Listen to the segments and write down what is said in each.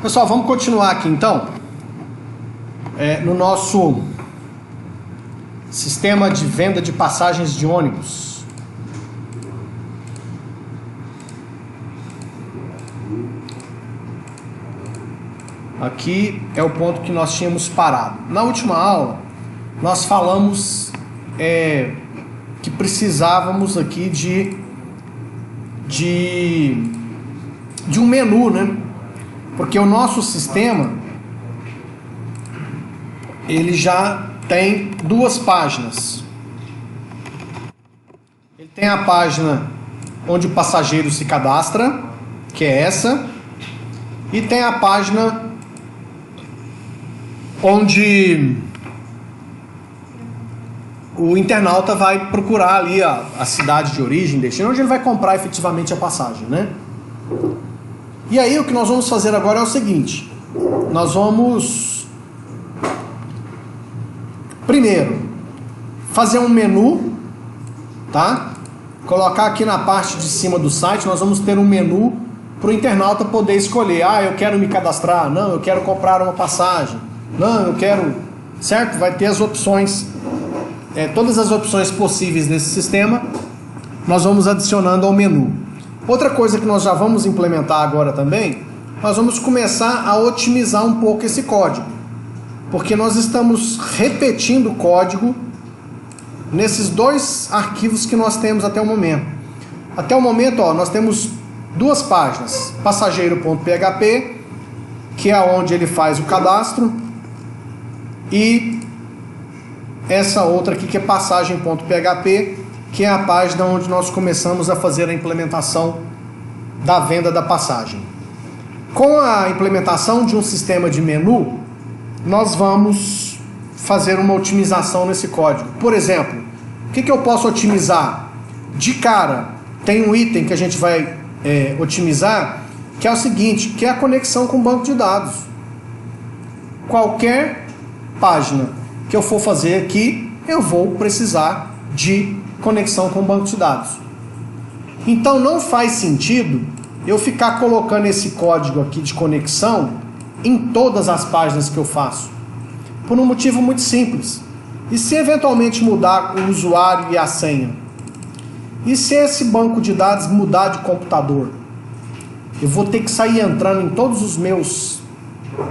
Pessoal, vamos continuar aqui então no nosso sistema de venda de passagens de ônibus. Aqui é o ponto que nós tínhamos parado. Na última aula, nós falamos que precisávamos aqui de um menu, né? Porque o nosso sistema, ele já tem duas páginas. Ele tem a página onde o passageiro se cadastra, que é essa, e tem a página onde o internauta vai procurar ali a cidade de origem, destino, onde ele vai comprar efetivamente a passagem, né? E aí o que nós vamos fazer agora é o seguinte: nós vamos primeiro fazer um menu, tá? Colocar aqui na parte de cima do site, nós vamos ter um menu para o internauta poder escolher. Eu quero me cadastrar, não, eu quero comprar uma passagem, não, eu quero, certo? Vai ter as opções, todas as opções possíveis nesse sistema, nós vamos adicionando ao menu. Outra coisa que nós já vamos implementar agora também, nós vamos começar a otimizar um pouco esse código, porque nós estamos repetindo o código nesses dois arquivos que nós temos até o momento. Até o momento, nós temos duas páginas, passageiro.php, que é onde ele faz o cadastro, e essa outra aqui que é passagem.php, que é a página onde nós começamos a fazer a implementação da venda da passagem. Com a implementação de um sistema de menu, nós vamos fazer uma otimização nesse código. Por exemplo, o que eu posso otimizar? De cara, tem um item que a gente vai otimizar, que é o seguinte, que é a conexão com o banco de dados. Qualquer página que eu for fazer aqui, eu vou precisar de conexão com o banco de dados. Então não faz sentido eu ficar colocando esse código aqui de conexão em todas as páginas que eu faço, por um motivo muito simples. E se eventualmente mudar o usuário e a senha? E se esse banco de dados mudar de computador? Eu vou ter que sair entrando em todos os meus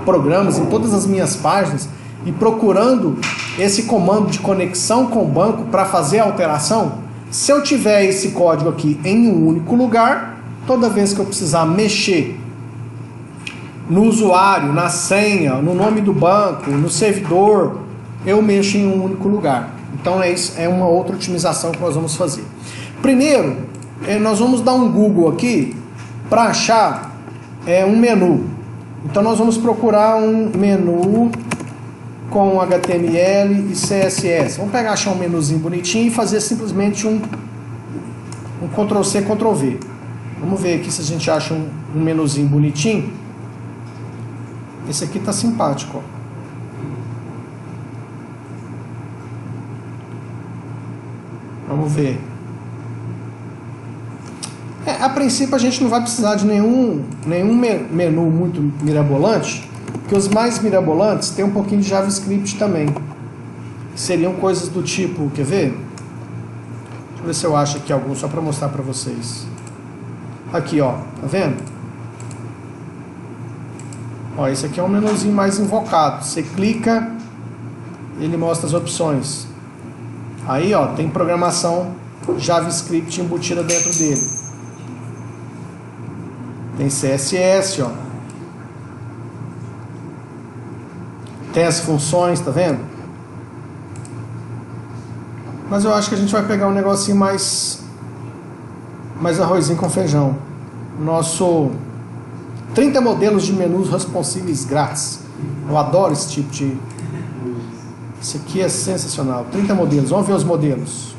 programas, em todas as minhas páginas, e procurando esse comando de conexão com o banco para fazer a alteração. Se eu tiver esse código aqui em um único lugar, toda vez que eu precisar mexer no usuário, na senha, no nome do banco, no servidor, eu mexo em um único lugar. Então é uma outra otimização que nós vamos fazer. Primeiro, nós vamos dar um Google aqui para achar um menu. Então nós vamos procurar um menu com HTML e CSS. Vamos achar um menuzinho bonitinho e fazer simplesmente um Ctrl+C, Ctrl+V. Vamos ver aqui se a gente acha um menuzinho bonitinho. Esse aqui tá simpático, ó. Vamos ver. A princípio a gente não vai precisar de nenhum menu muito mirabolante, porque os mais mirabolantes tem um pouquinho de JavaScript também. Seriam coisas do tipo, quer ver? Deixa eu ver se eu acho aqui algum, só para mostrar para vocês. Aqui, ó, tá vendo? Ó, esse aqui é um menuzinho mais invocado. Você clica, ele mostra as opções. Aí, ó, tem programação JavaScript embutida dentro dele. Tem CSS, ó. Tem as funções, tá vendo? Mas eu acho que a gente vai pegar um negocinho mais arrozinho com feijão. Nosso 30 modelos de menus responsíveis grátis. Eu adoro esse tipo de... Esse aqui é sensacional. 30 modelos. Vamos ver os modelos.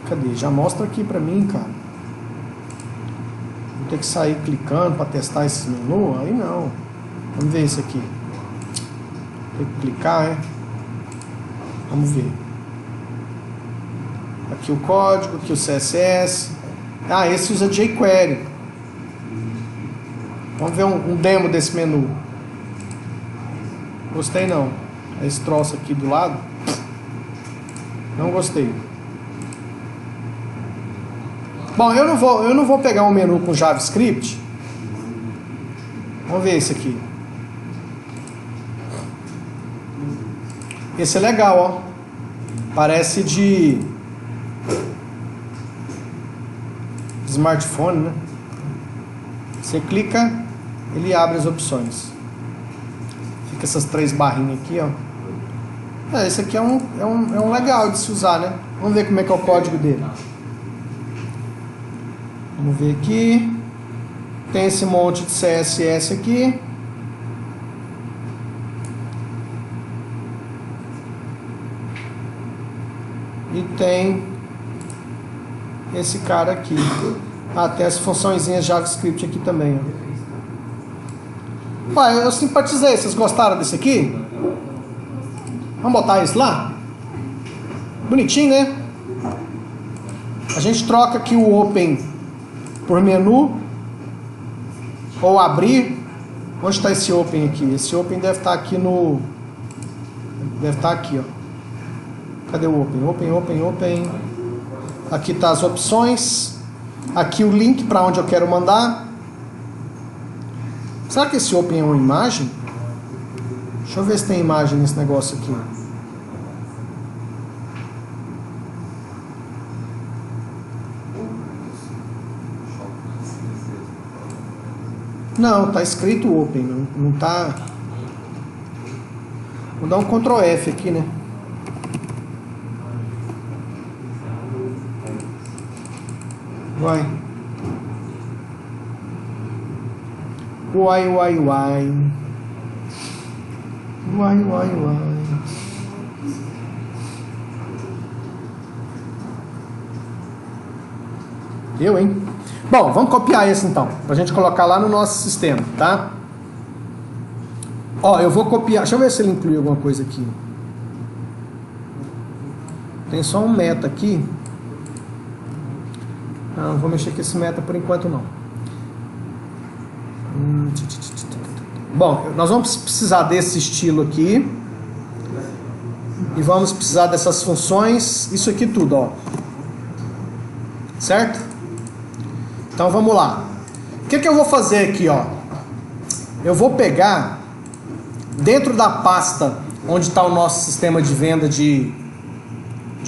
Cadê? Já mostra aqui pra mim, cara. Vou ter que sair clicando para testar esse menu? Aí não. Vamos ver esse aqui. Tem que clicar, Vamos ver. Aqui o código, aqui o CSS. Esse usa jQuery. Vamos ver um demo desse menu. Gostei não. Esse troço aqui do lado. Não gostei. Bom, eu não vou pegar um menu com JavaScript. Vamos ver esse aqui. Esse é legal, ó. Parece de smartphone, né? Você clica, ele abre as opções. Fica essas 3 barrinhas aqui, ó. Esse aqui é um legal de se usar, né? Vamos ver como é que é o código dele. Vamos ver aqui. Tem esse monte de CSS aqui. E tem esse cara aqui. Ah, tem as funçõezinhas JavaScript aqui também, ó. Ué, eu simpatizei. Vocês gostaram desse aqui? Vamos botar isso lá? Bonitinho, né? A gente troca aqui o Open por menu. Ou abrir. Onde está esse Open aqui? Esse Open deve estar aqui no... Deve estar aqui, ó. Cadê o Open? Open. Aqui tá as opções. Aqui o link para onde eu quero mandar. Será que esse Open é uma imagem? Deixa eu ver se tem imagem nesse negócio aqui. Não, tá escrito Open. Não tá... Vou dar um Ctrl F aqui, né? Vai. Uai. Deu, hein? Bom, vamos copiar esse então, pra gente colocar lá no nosso sistema, tá? Ó, eu vou copiar, deixa eu ver se ele inclui alguma coisa aqui. Tem só um meta aqui. Não vou mexer com esse meta por enquanto não. Bom, nós vamos precisar desse estilo aqui. E vamos precisar dessas funções. Isso aqui tudo, ó. Certo? Então vamos lá. O que eu vou fazer aqui, ó? Eu vou pegar dentro da pasta onde está o nosso sistema de venda de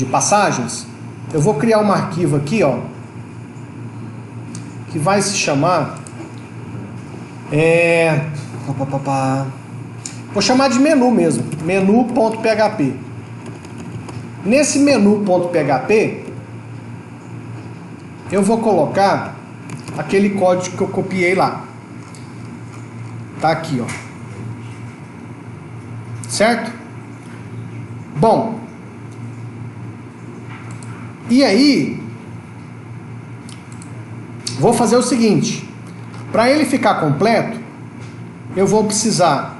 passagens. Eu vou criar um arquivo aqui, ó, que vai se chamar vou chamar de menu mesmo, menu.php. Nesse menu.php eu vou colocar aquele código que eu copiei lá. Tá aqui, ó. Certo? Bom, e aí vou fazer o seguinte. Para ele ficar completo, eu vou precisar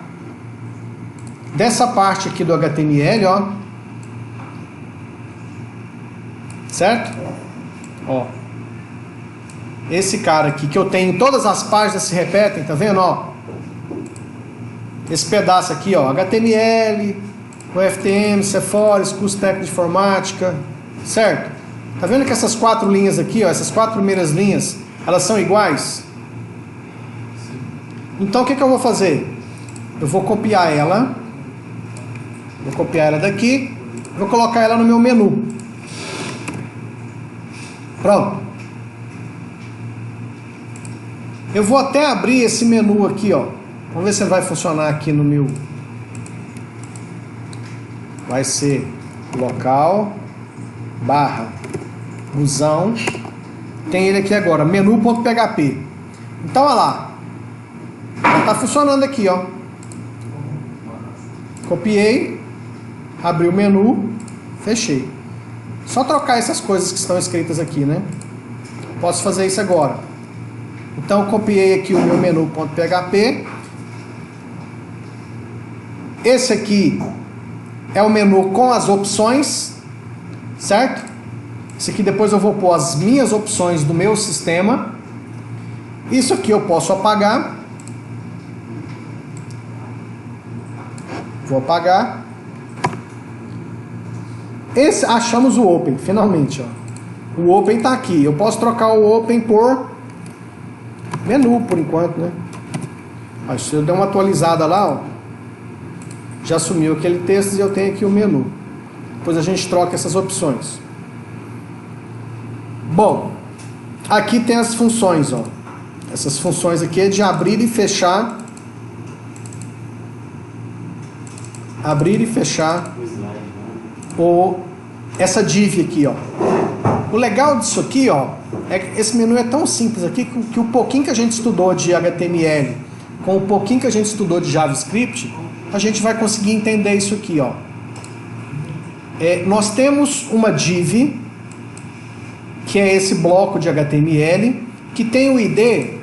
dessa parte aqui do HTML, ó. Certo? Ó. Esse cara aqui que eu tenho, todas as páginas se repetem, tá vendo, ó? Esse pedaço aqui, ó, HTML, o FTM, Cephorus, curso técnico de informática, certo? Tá vendo que essas 4 linhas aqui, ó, essas 4 primeiras linhas, elas são iguais? Então o que eu vou fazer? Eu vou copiar ela daqui, vou colocar ela no meu menu. Pronto. Eu vou até abrir esse menu aqui, ó. Vamos ver se vai funcionar aqui no meu. Vai ser local barra busão. Tem ele aqui agora, menu.php. Então, olha lá. Já está funcionando aqui, ó. Copiei, abri o menu, fechei. Só trocar essas coisas que estão escritas aqui, né? Posso fazer isso agora. Então, eu copiei aqui o meu menu.php. Esse aqui é o menu com as opções, certo? Esse aqui depois eu vou pôr as minhas opções do meu sistema. Isso aqui eu posso apagar Vou apagar. Achamos o Open, finalmente. Ó. O Open está aqui. Eu posso trocar o Open por menu, por enquanto, né? Mas se eu der uma atualizada lá, ó, já sumiu aquele texto e eu tenho aqui o menu. Depois a gente troca essas opções. Bom, aqui tem as funções, ó. Essas funções aqui é de abrir e fechar. Abrir e fechar essa div aqui, ó. O legal disso aqui, ó, é que esse menu é tão simples aqui que o pouquinho que a gente estudou de HTML com o pouquinho que a gente estudou de JavaScript, a gente vai conseguir entender isso aqui, ó. Nós temos uma div, que é esse bloco de HTML, que tem o ID,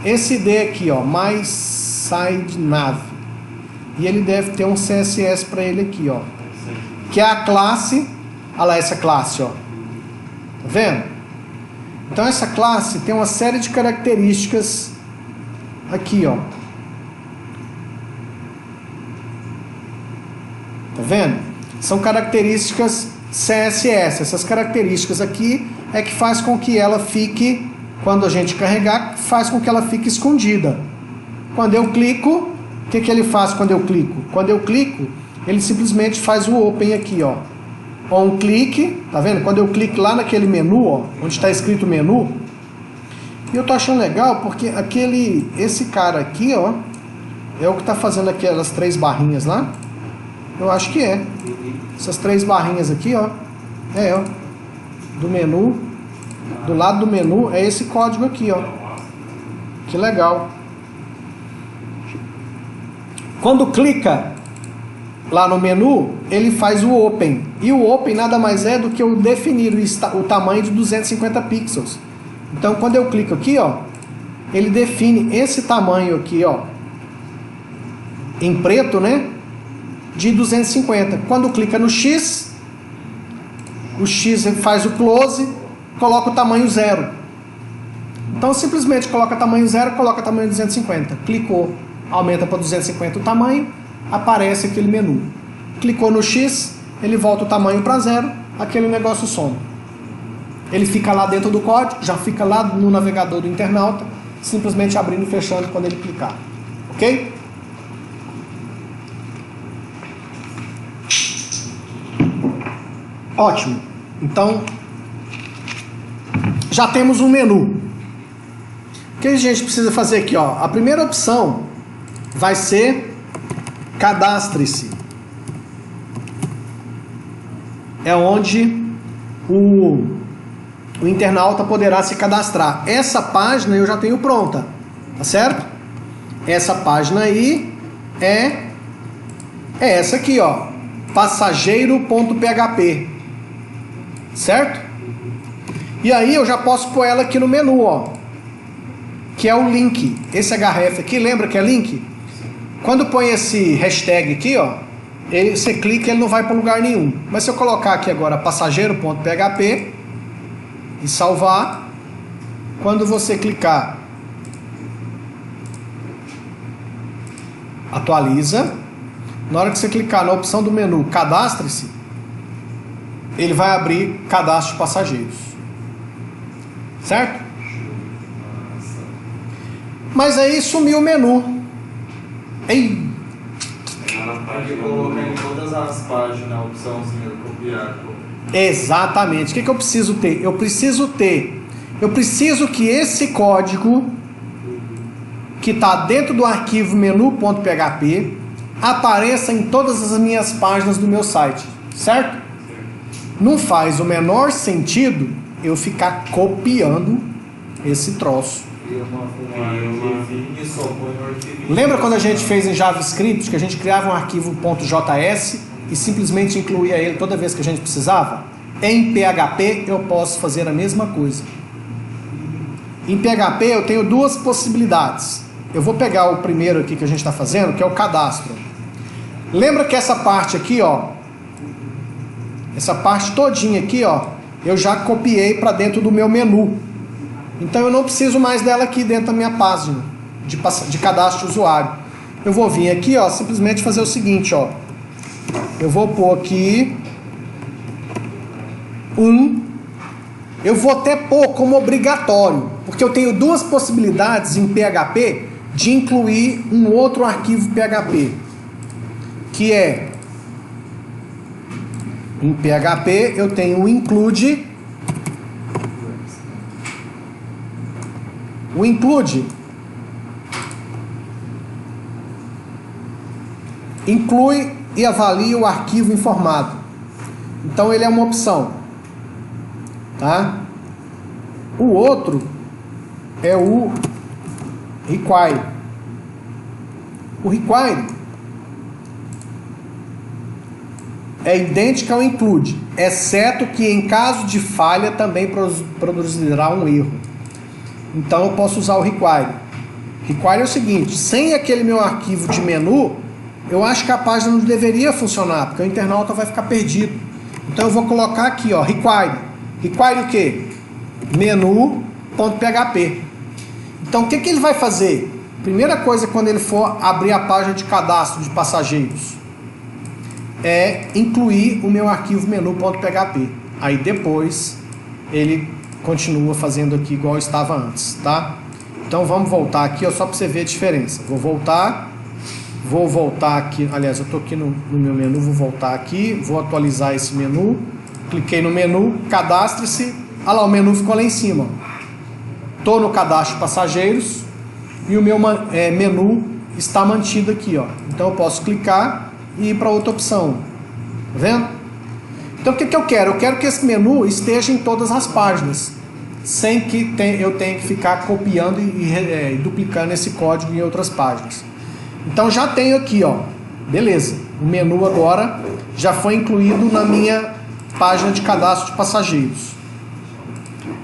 esse ID aqui, ó, mais side nav. E ele deve ter um CSS para ele aqui, ó, que é a classe. Olha lá essa classe, ó. Tá vendo? Então essa classe tem uma série de características aqui, ó. Tá vendo? São características CSS. Essas características aqui é que faz com que ela fique, quando a gente carregar, faz com que ela fique escondida. Quando eu clico, o que ele faz quando eu clico? Quando eu clico, ele simplesmente faz o open aqui, ó. Um clique, tá vendo? Quando eu clico lá naquele menu, ó, onde está escrito menu, e eu tô achando legal porque esse cara aqui, ó, é o que tá fazendo aquelas 3 barrinhas lá. Eu acho que é. Essas 3 barrinhas aqui, ó, ó, do menu, do lado do menu, é esse código aqui, ó. Que legal. Quando clica lá no menu, ele faz o open. E o open nada mais é do que eu definir o tamanho de 250 pixels. Então quando eu clico aqui, ó, ele define esse tamanho aqui, ó, em preto, né, de 250. Quando clica no X, o X faz o close, coloca o tamanho 0. Então simplesmente coloca tamanho 0, coloca tamanho 250. Clicou, aumenta para 250 o tamanho, aparece aquele menu. Clicou no X, ele volta o tamanho para 0, aquele negócio some. Ele fica lá dentro do código, já fica lá no navegador do internauta, simplesmente abrindo e fechando quando ele clicar. Ok? Ótimo. Então, já temos um menu. O que a gente precisa fazer aqui, ó? A primeira opção vai ser cadastre-se. É onde o internauta poderá se cadastrar. Essa página eu já tenho pronta, tá certo? Essa página aí é essa aqui, ó, passageiro.php, certo? E aí eu já posso pôr ela aqui no menu, ó, que é o link. Esse href aqui, lembra que é link? Quando põe esse hashtag aqui, ó, você clica e ele não vai para lugar nenhum. Mas se eu colocar aqui agora passageiro.php e salvar, quando você clicar, atualiza. Na hora que você clicar na opção do menu cadastre-se, ele vai abrir cadastro de passageiros, certo? Mas aí sumiu o menu. Ei! Pode colocar em todas as páginas a opçãozinha de copiar. Exatamente. O que eu preciso ter? Eu preciso que esse código que está dentro do arquivo menu.php apareça em todas as minhas páginas do meu site, certo? Não faz o menor sentido eu ficar copiando esse troço. Lembra quando a gente fez em JavaScript que a gente criava um arquivo .js e simplesmente incluía ele toda vez que a gente precisava? Em PHP eu posso fazer a mesma coisa. Em PHP eu tenho 2 possibilidades. Eu vou pegar o primeiro aqui que a gente está fazendo, que é o cadastro. Lembra que essa parte aqui, ó, essa parte todinha aqui, ó, eu já copiei para dentro do meu menu. Então eu não preciso mais dela aqui dentro da minha página de cadastro de usuário. eu vou vir aqui, ó, simplesmente fazer o seguinte, ó. Eu vou pôr aqui eu vou até pôr como obrigatório, porque eu tenho duas possibilidades em PHP de incluir um outro arquivo PHP, que é, em PHP eu tenho o include. O include inclui e avalia o arquivo informado. Então ele é uma opção, tá? O outro é o require. O require é idêntico ao include, exceto que em caso de falha também produzirá um erro. Então eu posso usar o require. Require é o seguinte: sem aquele meu arquivo de menu, eu acho que a página não deveria funcionar, porque o internauta vai ficar perdido. Então eu vou colocar aqui, ó, require. Require o quê? Menu.php. Então o que ele vai fazer? Primeira coisa, quando ele for abrir a página de cadastro de passageiros, é incluir o meu arquivo menu.php. Aí depois ele continua fazendo aqui igual estava antes, tá? Então vamos voltar aqui, ó, só para você ver a diferença. Vou voltar aqui, aliás, eu estou aqui no meu menu, vou voltar aqui, vou atualizar esse menu, cliquei no menu, cadastre-se, olha lá, o menu ficou lá em cima. Estou no cadastro de passageiros e o meu menu está mantido aqui, ó. Então eu posso clicar e ir para outra opção, tá vendo? Então o que eu quero? Eu quero que esse menu esteja em todas as páginas, sem que eu tenha que ficar copiando e duplicando esse código em outras páginas. Então já tenho aqui, ó, beleza, o menu agora já foi incluído na minha página de cadastro de passageiros.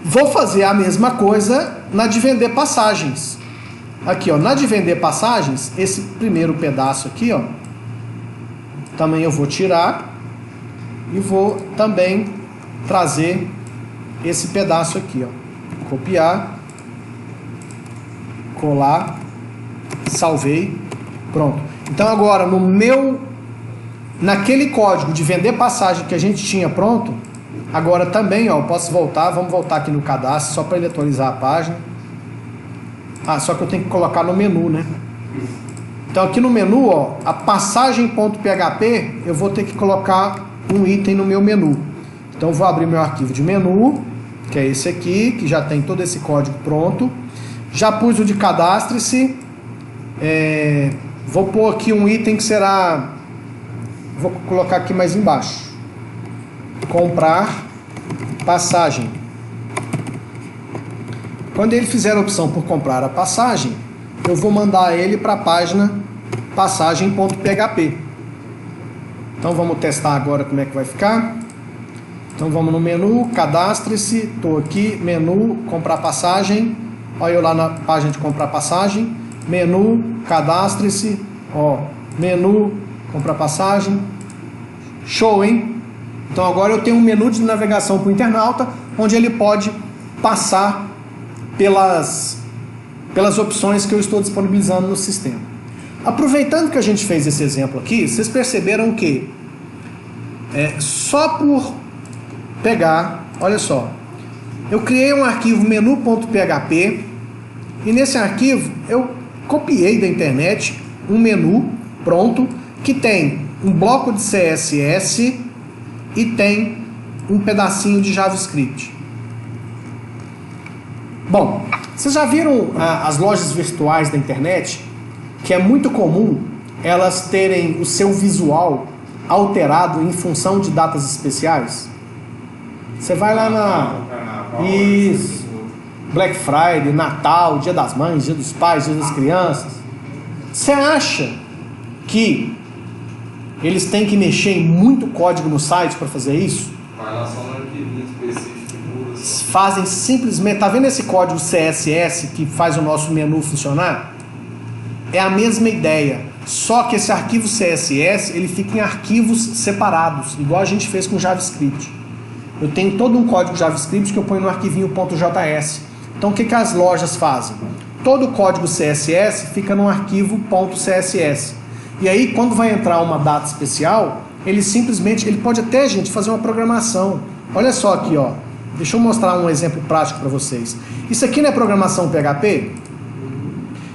Vou fazer a mesma coisa na de vender passagens. Aqui, ó, na de vender passagens, esse primeiro pedaço aqui, ó, também eu vou tirar e vou também trazer esse pedaço aqui, ó, copiar, colar, salvei, pronto. Então agora naquele código de vender passagem que a gente tinha pronto, agora também, ó, eu posso voltar, vamos voltar aqui no cadastro só para ele atualizar a página. Só que eu tenho que colocar no menu, né? Então aqui no menu, ó, a passagem.php, eu vou ter que colocar um item no meu menu. Então eu vou abrir meu arquivo de menu, que é esse aqui, que já tem todo esse código pronto. Já pus o de cadastre-se. Vou pôr aqui um item que será... Vou colocar aqui mais embaixo. Comprar passagem. Quando ele fizer a opção por comprar a passagem, eu vou mandar ele para a página passagem.php. Então vamos testar agora como é que vai ficar. Então vamos no menu, cadastre-se, estou aqui, menu, comprar passagem. Olha eu lá na página de comprar passagem. Menu, cadastre-se, ó, menu, comprar passagem. Show, hein? Então agora eu tenho um menu de navegação para o internauta, onde ele pode passar pelas opções que eu estou disponibilizando no sistema. Aproveitando que a gente fez esse exemplo aqui, vocês perceberam que só por pegar, olha só, eu criei um arquivo menu.php e nesse arquivo eu copiei da internet um menu pronto que tem um bloco de CSS e tem um pedacinho de JavaScript. Bom, vocês já viram as lojas virtuais da internet, que é muito comum elas terem o seu visual alterado em função de datas especiais? Você vai lá na... Isso. Black Friday, Natal, Dia das Mães, Dia dos Pais, Dia das Crianças. Você acha que eles têm que mexer em muito código no site para fazer isso? Vai lá só no arquivinho específico. Fazem simplesmente... Tá vendo esse código CSS que faz o nosso menu funcionar? É a mesma ideia. Só que esse arquivo CSS, ele fica em arquivos separados, igual a gente fez com JavaScript. Eu tenho todo um código JavaScript que eu ponho no arquivinho .js. Então o que as lojas fazem? todo o código CSS fica num arquivo .css. E aí, quando vai entrar uma data especial, ele pode até, gente, fazer uma programação. Olha só aqui, ó. Deixa eu mostrar um exemplo prático para vocês. Isso aqui não é programação PHP?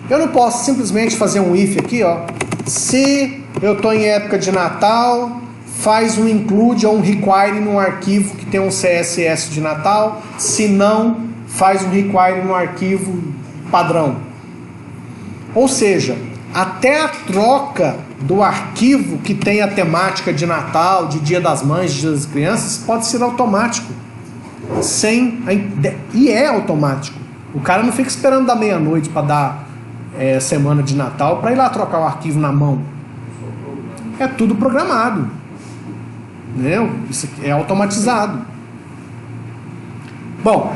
Eu não posso simplesmente fazer um if aqui, ó. Se eu estou em época de Natal, faz um include ou um require num arquivo que tem um CSS de Natal. Se não, faz um require no arquivo padrão. Ou seja, até a troca do arquivo que tem a temática de Natal, de Dia das Mães, de Dia das Crianças, pode ser automático. E é automático. O cara não fica esperando da meia-noite para dar semana de Natal para ir lá trocar o arquivo na mão. É tudo programado. Entendeu? Isso aqui é automatizado. Bom,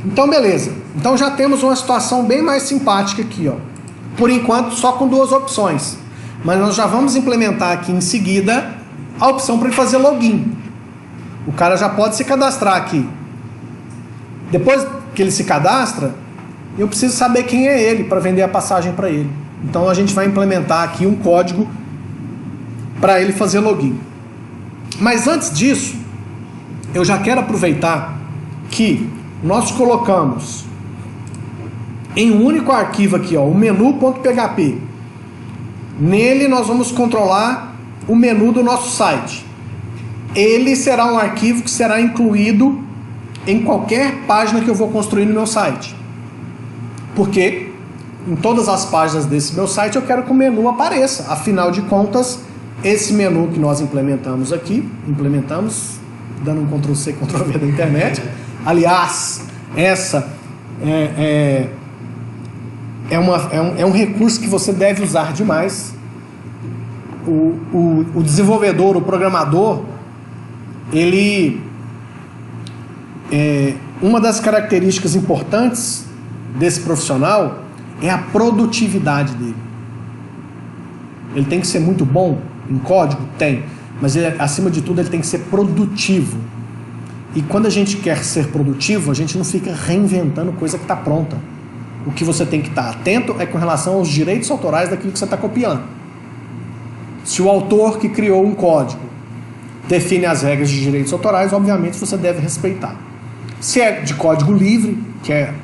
então beleza. Então já temos uma situação bem mais simpática aqui, ó. Por enquanto só com duas opções. Mas nós já vamos implementar aqui em seguida a opção para ele fazer login. O cara já pode se cadastrar aqui. Depois que ele se cadastra, eu preciso saber quem é ele para vender a passagem para ele. Então a gente vai implementar aqui um código para ele fazer login. Mas antes disso, eu já quero aproveitar que nós colocamos em um único arquivo aqui, ó, o menu.php. Nele nós vamos controlar o menu do nosso site. Ele será um arquivo que será incluído em qualquer página que eu vou construir no meu site. Porque em todas as páginas desse meu site eu quero que o menu apareça. Afinal de contas, esse menu que nós implementamos aqui, dando um Ctrl+C, Ctrl+V da internet. Aliás, essa é um recurso que você deve usar demais. O desenvolvedor, o programador, uma das características importantes desse profissional é a produtividade dele. Ele tem que ser muito bom em código? Tem. Mas acima de tudo ele tem que ser produtivo. E quando a gente quer ser produtivo, a gente não fica reinventando coisa que está pronta. O que você tem que estar atento é com relação aos direitos autorais daquilo que você está copiando. Se o autor que criou um código define as regras de direitos autorais, obviamente você deve respeitar. Se é de código livre, que é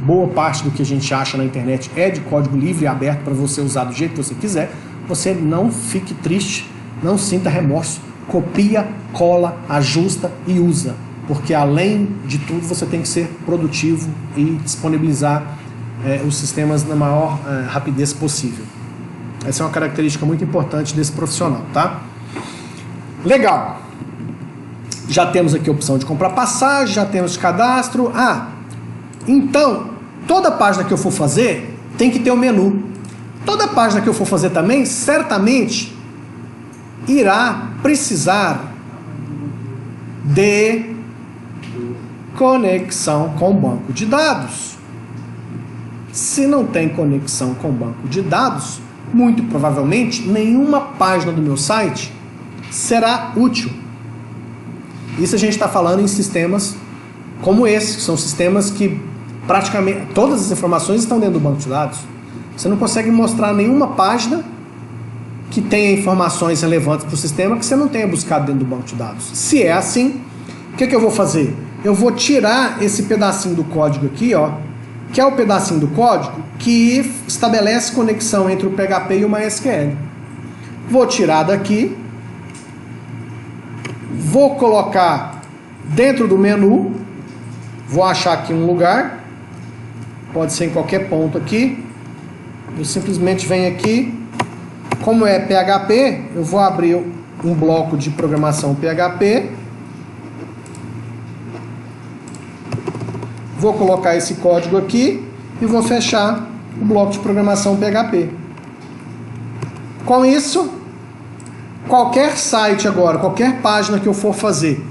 boa parte do que a gente acha na internet é de código livre e aberto para você usar do jeito que você quiser, você não fique triste, não sinta remorso, copia, cola, ajusta e usa. Porque além de tudo você tem que ser produtivo e disponibilizar os sistemas na maior rapidez possível. Essa é uma característica muito importante desse profissional, tá? Legal. Já temos aqui a opção de comprar passagem, já temos cadastro. Então, toda página que eu for fazer tem que ter um menu. Toda página que eu for fazer também, certamente, irá precisar de conexão com o banco de dados. Se não tem conexão com o banco de dados, muito provavelmente nenhuma página do meu site será útil. Isso a gente está falando em sistemas como esse, que são sistemas que praticamente todas as informações estão dentro do banco de dados. Você não consegue mostrar nenhuma página que tenha informações relevantes para o sistema que você não tenha buscado dentro do banco de dados. Se é assim, o que eu vou fazer? Eu vou tirar esse pedacinho do código aqui, ó, que é o pedacinho do código que estabelece conexão entre o PHP e o MySQL. Vou tirar daqui, vou colocar dentro do menu, vou achar aqui um lugar, pode ser em qualquer ponto aqui, eu simplesmente venho aqui, como é PHP, eu vou abrir um bloco de programação PHP, vou colocar esse código aqui e vou fechar o bloco de programação PHP. Com isso, qualquer site agora, qualquer página que eu for fazer,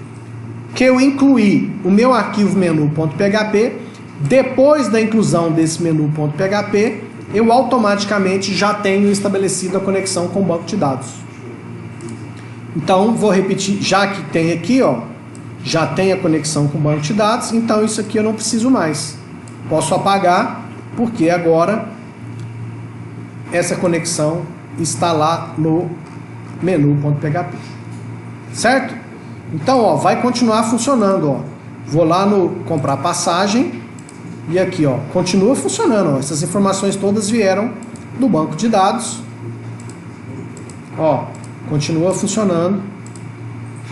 que eu incluir o meu arquivo menu.php, depois da inclusão desse menu.php, eu automaticamente já tenho estabelecido a conexão com o banco de dados. Então, vou repetir, já que tem aqui, ó, já tem a conexão com o banco de dados, então isso aqui eu não preciso mais. Posso apagar porque agora essa conexão está lá no menu.php, certo? Então, ó, vai continuar funcionando, ó. Vou lá no comprar passagem e aqui, ó, continua funcionando, ó. Essas informações todas vieram do banco de dados. Ó, continua funcionando.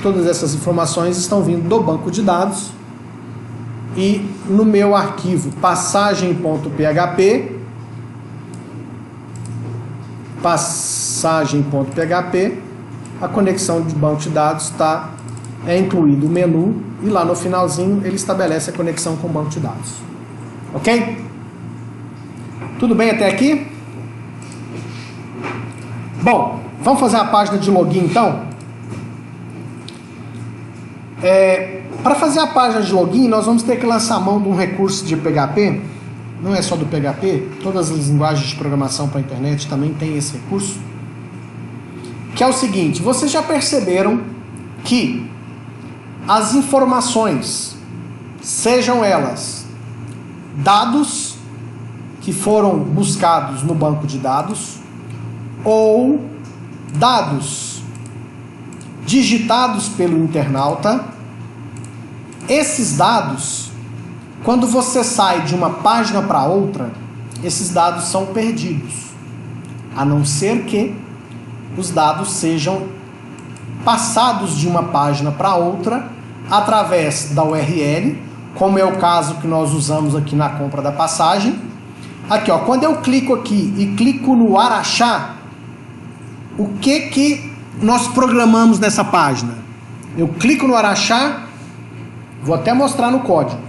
Todas essas informações estão vindo do banco de dados. E no meu arquivo passagem.php, a conexão de banco de dados é incluído o menu e lá no finalzinho ele estabelece a conexão com o banco de dados. Ok? Tudo bem até aqui? Bom, vamos fazer a página de login então? Para fazer a página de login, nós vamos ter que lançar mão de um recurso de PHP. Não é só do PHP, todas as linguagens de programação para a internet também tem esse recurso. Que é o seguinte, vocês já perceberam que as informações, sejam elas dados que foram buscados no banco de dados, ou dados digitados pelo internauta, esses dados, quando você sai de uma página para outra, esses dados são perdidos, a não ser que os dados sejam passados de uma página para outra através da URL, como é o caso que nós usamos aqui na compra da passagem. Aqui, ó, quando eu clico aqui e clico no Araxá, o que nós programamos nessa página? Eu clico no Araxá, vou até mostrar no código.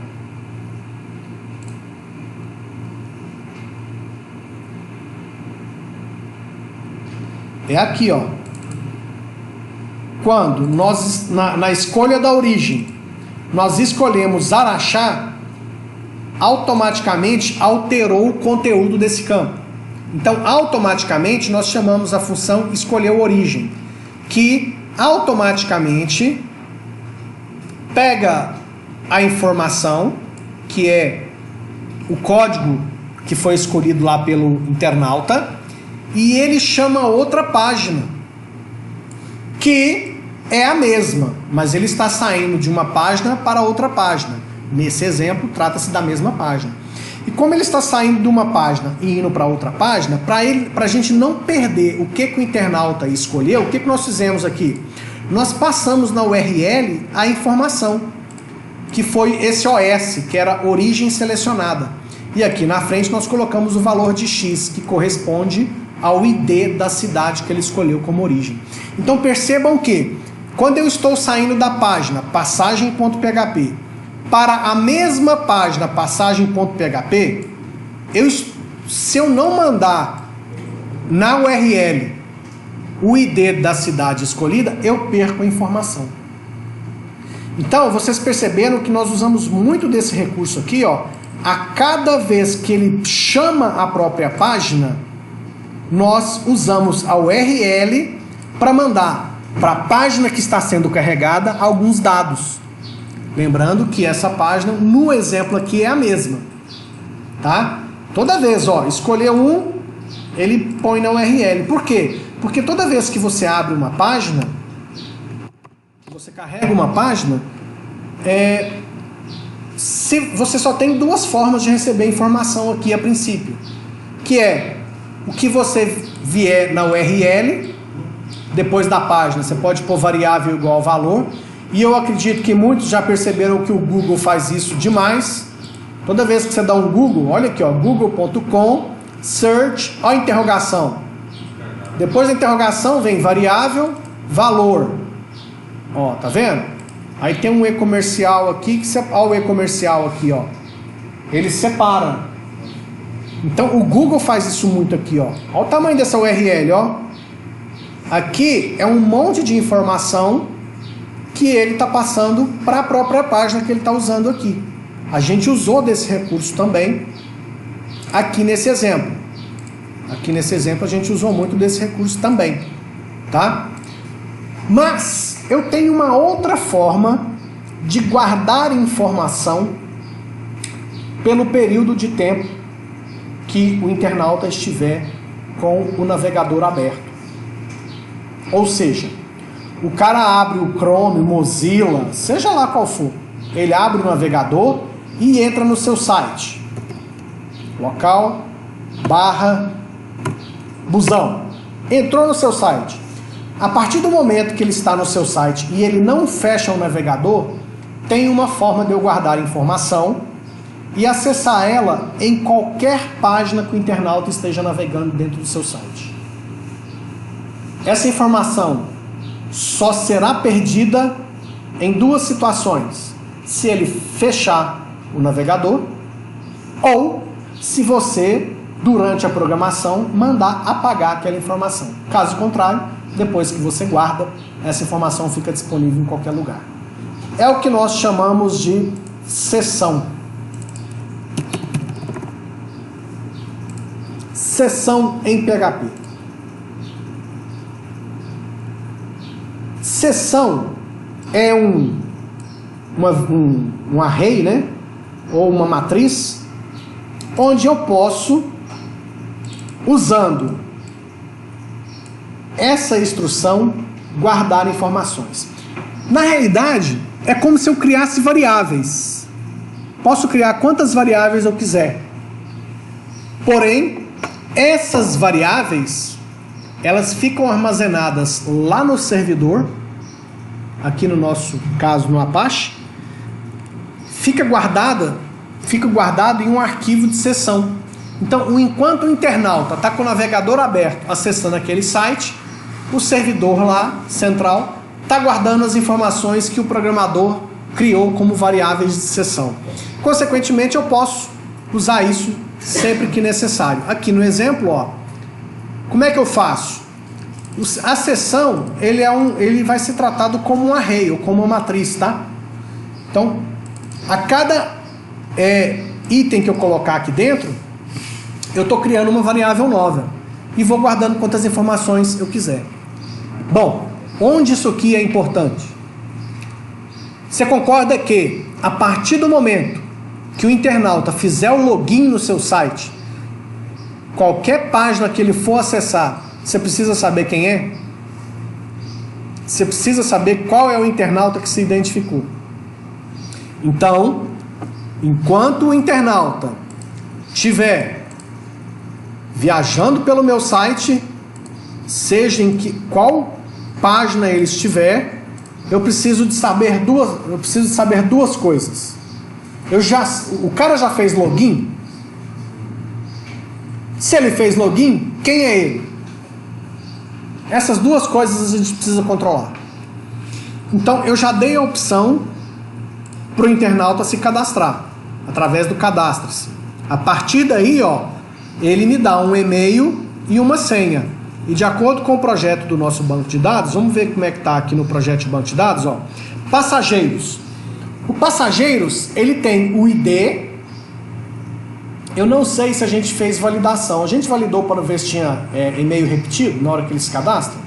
É aqui, ó. Quando nós, na escolha da origem, nós escolhemos Araxá, automaticamente alterou o conteúdo desse campo. Então, automaticamente, nós chamamos a função escolher origem, que automaticamente pega a informação, que é o código que foi escolhido lá pelo internauta, e ele chama outra página, que é a mesma, mas ele está saindo de uma página para outra página. Nesse exemplo, trata-se da mesma página. E como ele está saindo de uma página e indo para outra página, para a gente não perder o que o internauta escolheu, o que nós fizemos aqui? Nós passamos na URL a informação, que foi esse OS, que era origem selecionada. E aqui na frente nós colocamos o valor de X, que corresponde ao ID da cidade que ele escolheu como origem. Então percebam que, quando eu estou saindo da página passagem.php para a mesma página passagem.php, se eu não mandar na URL o ID da cidade escolhida, eu perco a informação. Então, vocês perceberam que nós usamos muito desse recurso aqui, ó. A cada vez que ele chama a própria página, nós usamos a URL para mandar para a página que está sendo carregada alguns dados. Lembrando que essa página, no exemplo aqui, é a mesma. Tá? Toda vez, ó, escolher um, ele põe na URL. Por quê? Porque toda vez que você abre uma página, você carrega uma página, você só tem duas formas de receber informação aqui a princípio, que é o que você vier na URL, depois da página você pode pôr variável igual ao valor, e eu acredito que muitos já perceberam que o Google faz isso demais. Toda vez que você dá um Google, olha aqui, ó, google.com, search, ó a interrogação. Depois da interrogação vem variável, valor. Ó, tá vendo? Aí tem um e-comercial aqui, ó o e-comercial aqui, ó. Ele separa. Então o Google faz isso muito aqui, ó. Olha o tamanho dessa URL, ó. Aqui é um monte de informação que ele está passando para a própria página que ele está usando aqui. A gente usou desse recurso também aqui nesse exemplo. Aqui nesse exemplo a gente usou muito desse recurso também, tá? Mas eu tenho uma outra forma de guardar informação pelo período de tempo que o internauta estiver com o navegador aberto. Ou seja, o cara abre o Chrome, Mozilla, seja lá qual for, ele abre o navegador e entra no seu site. Local, busão. Entrou no seu site. A partir do momento que ele está no seu site e ele não fecha o navegador, tem uma forma de eu guardar informação e acessar ela em qualquer página que o internauta esteja navegando dentro do seu site. Essa informação só será perdida em duas situações: se ele fechar o navegador ou se você, durante a programação, mandar apagar aquela informação. Caso contrário, depois que você guarda, essa informação fica disponível em qualquer lugar. É o que nós chamamos de sessão. Sessão em PHP. Sessão é um array, né? Ou uma matriz, onde eu posso, usando essa instrução, guardar informações. Na realidade, é como se eu criasse variáveis. Posso criar quantas variáveis eu quiser. Porém, essas variáveis, elas ficam armazenadas lá no servidor, aqui no nosso caso no Apache, fica guardado em um arquivo de sessão. Então, enquanto o internauta está com o navegador aberto, acessando aquele site, o servidor lá, central, está guardando as informações que o programador criou como variáveis de sessão. Consequentemente, eu posso usar isso sempre que necessário. Aqui no exemplo, ó, como é que eu faço? A sessão, ele vai ser tratado como um array, ou como uma matriz, tá? Então, a cada item que eu colocar aqui dentro, eu estou criando uma variável nova e vou guardando quantas informações eu quiser. Bom, onde isso aqui é importante? Você concorda que, a partir do momento que o internauta fizer o login no seu site, qualquer página que ele for acessar, você precisa saber quem é? Você precisa saber qual é o internauta que se identificou. Então, enquanto o internauta estiver viajando pelo meu site, seja em qual página ele estiver, eu preciso saber duas coisas. O cara já fez login? Se ele fez login, quem é ele? Essas duas coisas a gente precisa controlar. Então, eu já dei a opção para o internauta se cadastrar, através do cadastre-se. A partir daí, ó, ele me dá um e-mail e uma senha. E de acordo com o projeto do nosso banco de dados, vamos ver como é que está aqui no projeto de banco de dados, ó. Passageiros. O passageiros, ele tem o ID. Eu não sei se a gente fez validação. A gente validou para ver se tinha e-mail repetido na hora que eles se cadastram?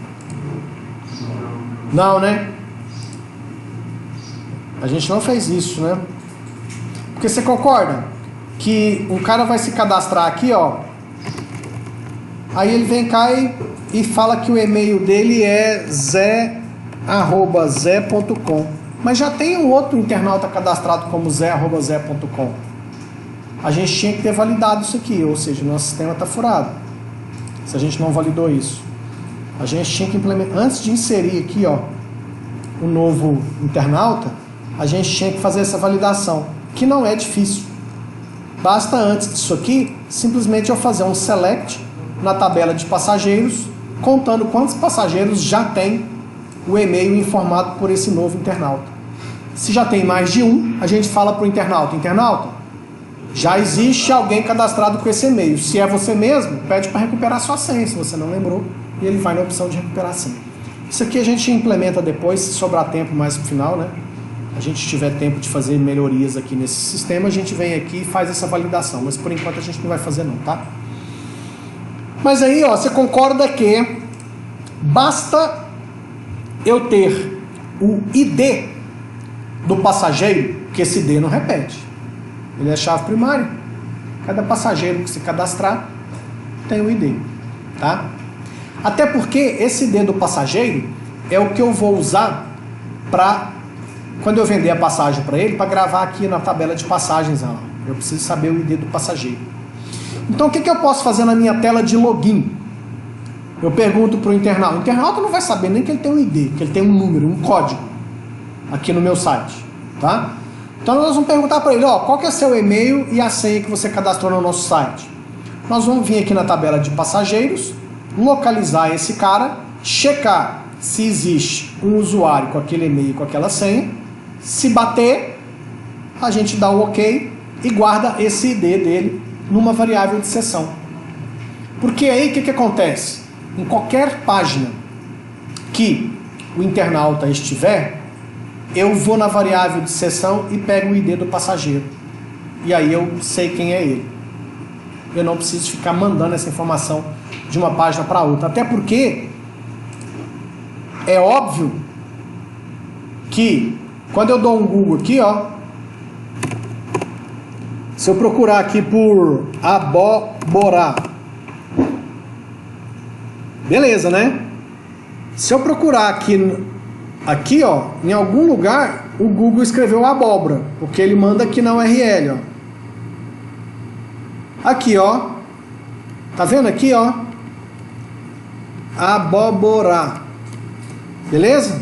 Não, né? A gente não fez isso, né? Porque você concorda que um cara vai se cadastrar aqui, ó. Aí ele vem cá e fala que o e-mail dele é zé@zé.com. Mas já tem um outro internauta cadastrado como zé@zé.com. A gente tinha que ter validado isso aqui, ou seja, nosso sistema está furado. Se a gente não validou isso, a gente tinha que implementar, antes de inserir aqui, ó, o novo internauta, a gente tinha que fazer essa validação, que não é difícil. Basta antes disso aqui, simplesmente eu fazer um select na tabela de passageiros, contando quantos passageiros já tem o e-mail informado por esse novo internauta. Se já tem mais de um, a gente fala para o internauta, já existe alguém cadastrado com esse e-mail. Se é você mesmo, pede para recuperar sua senha, se você não lembrou, e ele vai na opção de recuperar a senha. Isso aqui a gente implementa depois, se sobrar tempo mais pro final, né? A gente tiver tempo de fazer melhorias aqui nesse sistema, a gente vem aqui e faz essa validação, mas por enquanto a gente não vai fazer não, tá? Mas aí, ó, você concorda que basta eu ter o ID do passageiro, que esse ID não repete. Ele é chave primária. Cada passageiro que se cadastrar tem um ID, tá? Até porque esse ID do passageiro é o que eu vou usar para, quando eu vender a passagem para ele, para gravar aqui na tabela de passagens. Ó, eu preciso saber o ID do passageiro. Então o que eu posso fazer na minha tela de login? Eu pergunto para o internauta. O internauta não vai saber nem que ele tem um ID, que ele tem um número, um código aqui no meu site, tá? Então nós vamos perguntar para ele, ó, qual que é seu e-mail e a senha que você cadastrou no nosso site. Nós vamos vir aqui na tabela de passageiros, localizar esse cara, checar se existe um usuário com aquele e-mail, com aquela senha. Se bater, a gente dá o OK e guarda esse ID dele numa variável de seção. Porque aí o que acontece? Em qualquer página que o internauta estiver, eu vou na variável de seção e pego o ID do passageiro. E aí eu sei quem é ele. Eu não preciso ficar mandando essa informação de uma página para outra. Até porque é óbvio que quando eu dou um Google aqui, ó, se eu procurar aqui por abóbora, beleza, né? Se eu procurar aqui, ó, em algum lugar, o Google escreveu abóbora, porque ele manda aqui na URL, ó. Aqui, ó. Tá vendo aqui, ó? Abóbora. Beleza?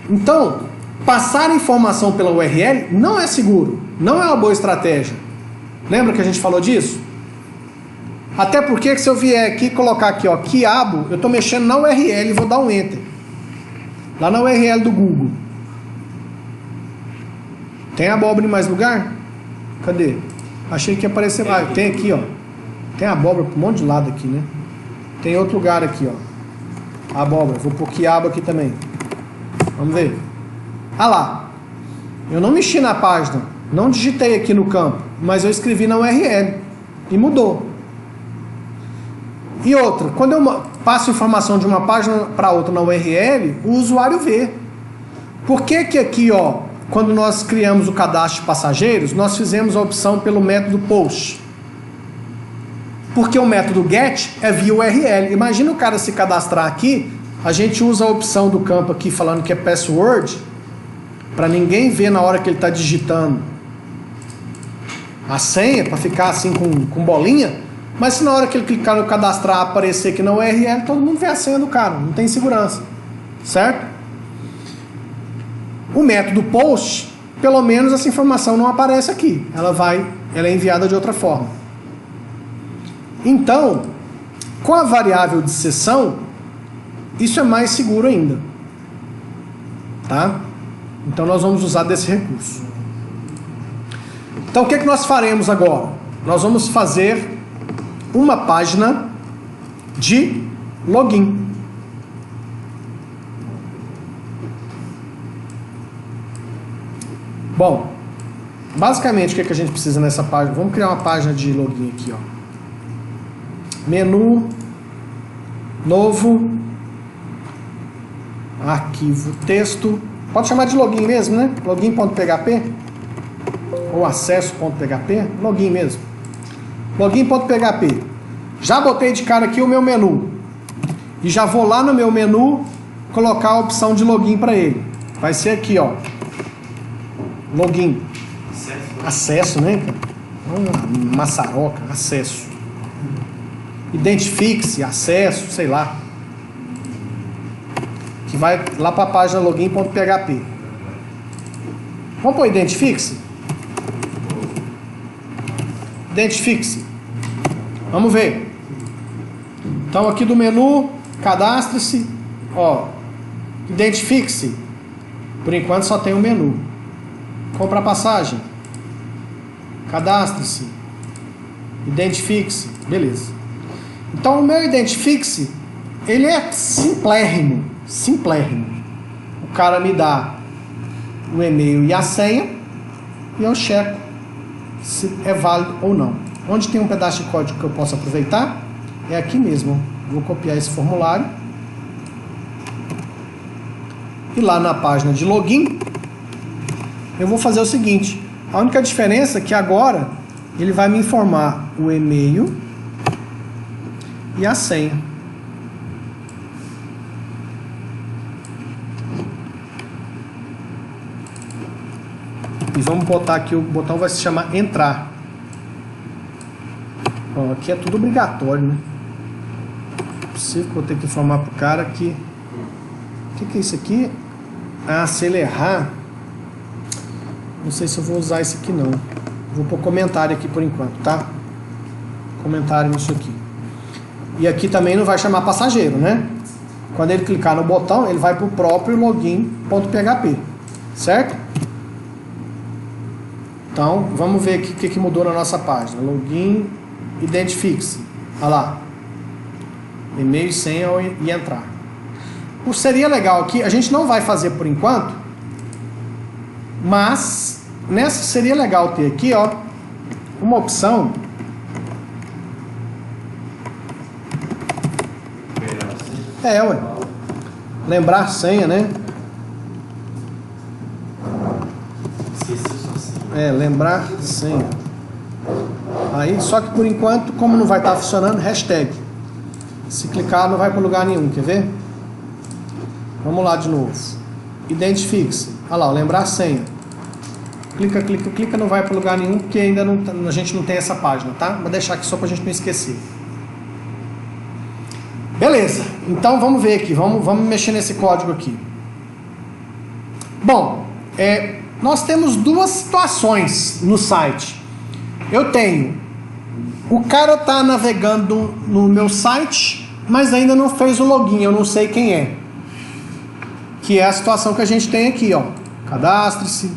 Então, passar informação pela URL não é seguro. Não é uma boa estratégia. Lembra que a gente falou disso? Até porque se eu vier aqui e colocar aqui, ó, quiabo, eu tô mexendo na URL e vou dar um Enter. Lá na URL do Google. Tem abóbora em mais lugar? Cadê? Achei que ia aparecer. Ah, tem aqui, ó. Tem abóbora por um monte de lado aqui, né? Tem outro lugar aqui, ó. Abóbora. Vou pôr quiabo aqui também. Vamos ver. Ah lá. Eu não mexi na página. Não digitei aqui no campo. Mas eu escrevi na URL. E mudou. E outra. Quando eu passo informação de uma página para outra na URL, o usuário vê. Por que que aqui, ó, quando nós criamos o cadastro de passageiros, nós fizemos a opção pelo método POST? Porque o método GET é via URL. Imagina o cara se cadastrar aqui, a gente usa a opção do campo aqui falando que é password, para ninguém ver na hora que ele está digitando a senha, para ficar assim com bolinha, mas se na hora que ele clicar no cadastrar aparecer aqui na URL, todo mundo vê a senha do cara, não tem segurança, certo? O método POST, pelo menos essa informação não aparece aqui, ela é enviada de outra forma. Então, com a variável de seção, isso é mais seguro ainda, tá? Então nós vamos usar desse recurso. Então o que nós faremos agora? Nós vamos fazer uma página de login. Bom, basicamente o que a gente precisa nessa página? Vamos criar uma página de login aqui, ó. Menu, novo, arquivo texto. Pode chamar de login mesmo, né? Login.php ou acesso.php, login mesmo. Login.php. Já botei de cara aqui o meu menu. E já vou lá no meu menu colocar a opção de login para ele. Vai ser aqui, ó. Login. Acesso, né? Maçaroca, acesso. Identifique-se, acesso, sei lá. Que vai lá para a página login.php. Vamos pôr identifique-se? Identifique-se. Vamos ver. Então aqui do menu, cadastre-se. Ó, identifique-se. Por enquanto só tem o menu. Comprar passagem. Cadastre-se. Identifique-se. Beleza. Então o meu identifique-se, ele é simplérrimo. Simplérrimo. O cara me dá o e-mail e a senha e eu checo se é válido ou não. Onde tem um pedaço de código que eu posso aproveitar? É aqui mesmo. Vou copiar esse formulário. E lá na página de login, eu vou fazer o seguinte. A única diferença é que agora ele vai me informar o e-mail e a senha. E vamos botar aqui, o botão vai se chamar entrar. Bom, aqui é tudo obrigatório, né? É possível que eu vou ter que informar pro cara que... O que é isso aqui? Ah, se ele errar... Não sei se eu vou usar isso aqui não. Vou pôr comentário aqui por enquanto, tá? Comentário nisso aqui. E aqui também não vai chamar passageiro, né? Quando ele clicar no botão, ele vai pro próprio login.php. Certo? Então, vamos ver aqui o que mudou na nossa página. Login, identifique-se. Olha lá. E-mail, senha e entrar. O que seria legal aqui, a gente não vai fazer por enquanto, mas nessa seria legal ter aqui, ó, uma opção. Ué. Lembrar a senha, né? Lembrar senha. Aí, só que por enquanto, como não vai estar funcionando, hashtag. Se clicar, não vai para lugar nenhum, quer ver? Vamos lá de novo. Identifique-se. Olha lá, lembrar a senha. Clica, clica, clica, não vai para lugar nenhum, porque ainda não, a gente não tem essa página, tá? Vou deixar aqui só para a gente não esquecer. Beleza, então vamos ver aqui, vamos mexer nesse código aqui. Bom, nós temos duas situações no site. Eu tenho, o cara está navegando no meu site, mas ainda não fez o login, eu não sei quem é. Que é a situação que a gente tem aqui, ó. Cadastre-se,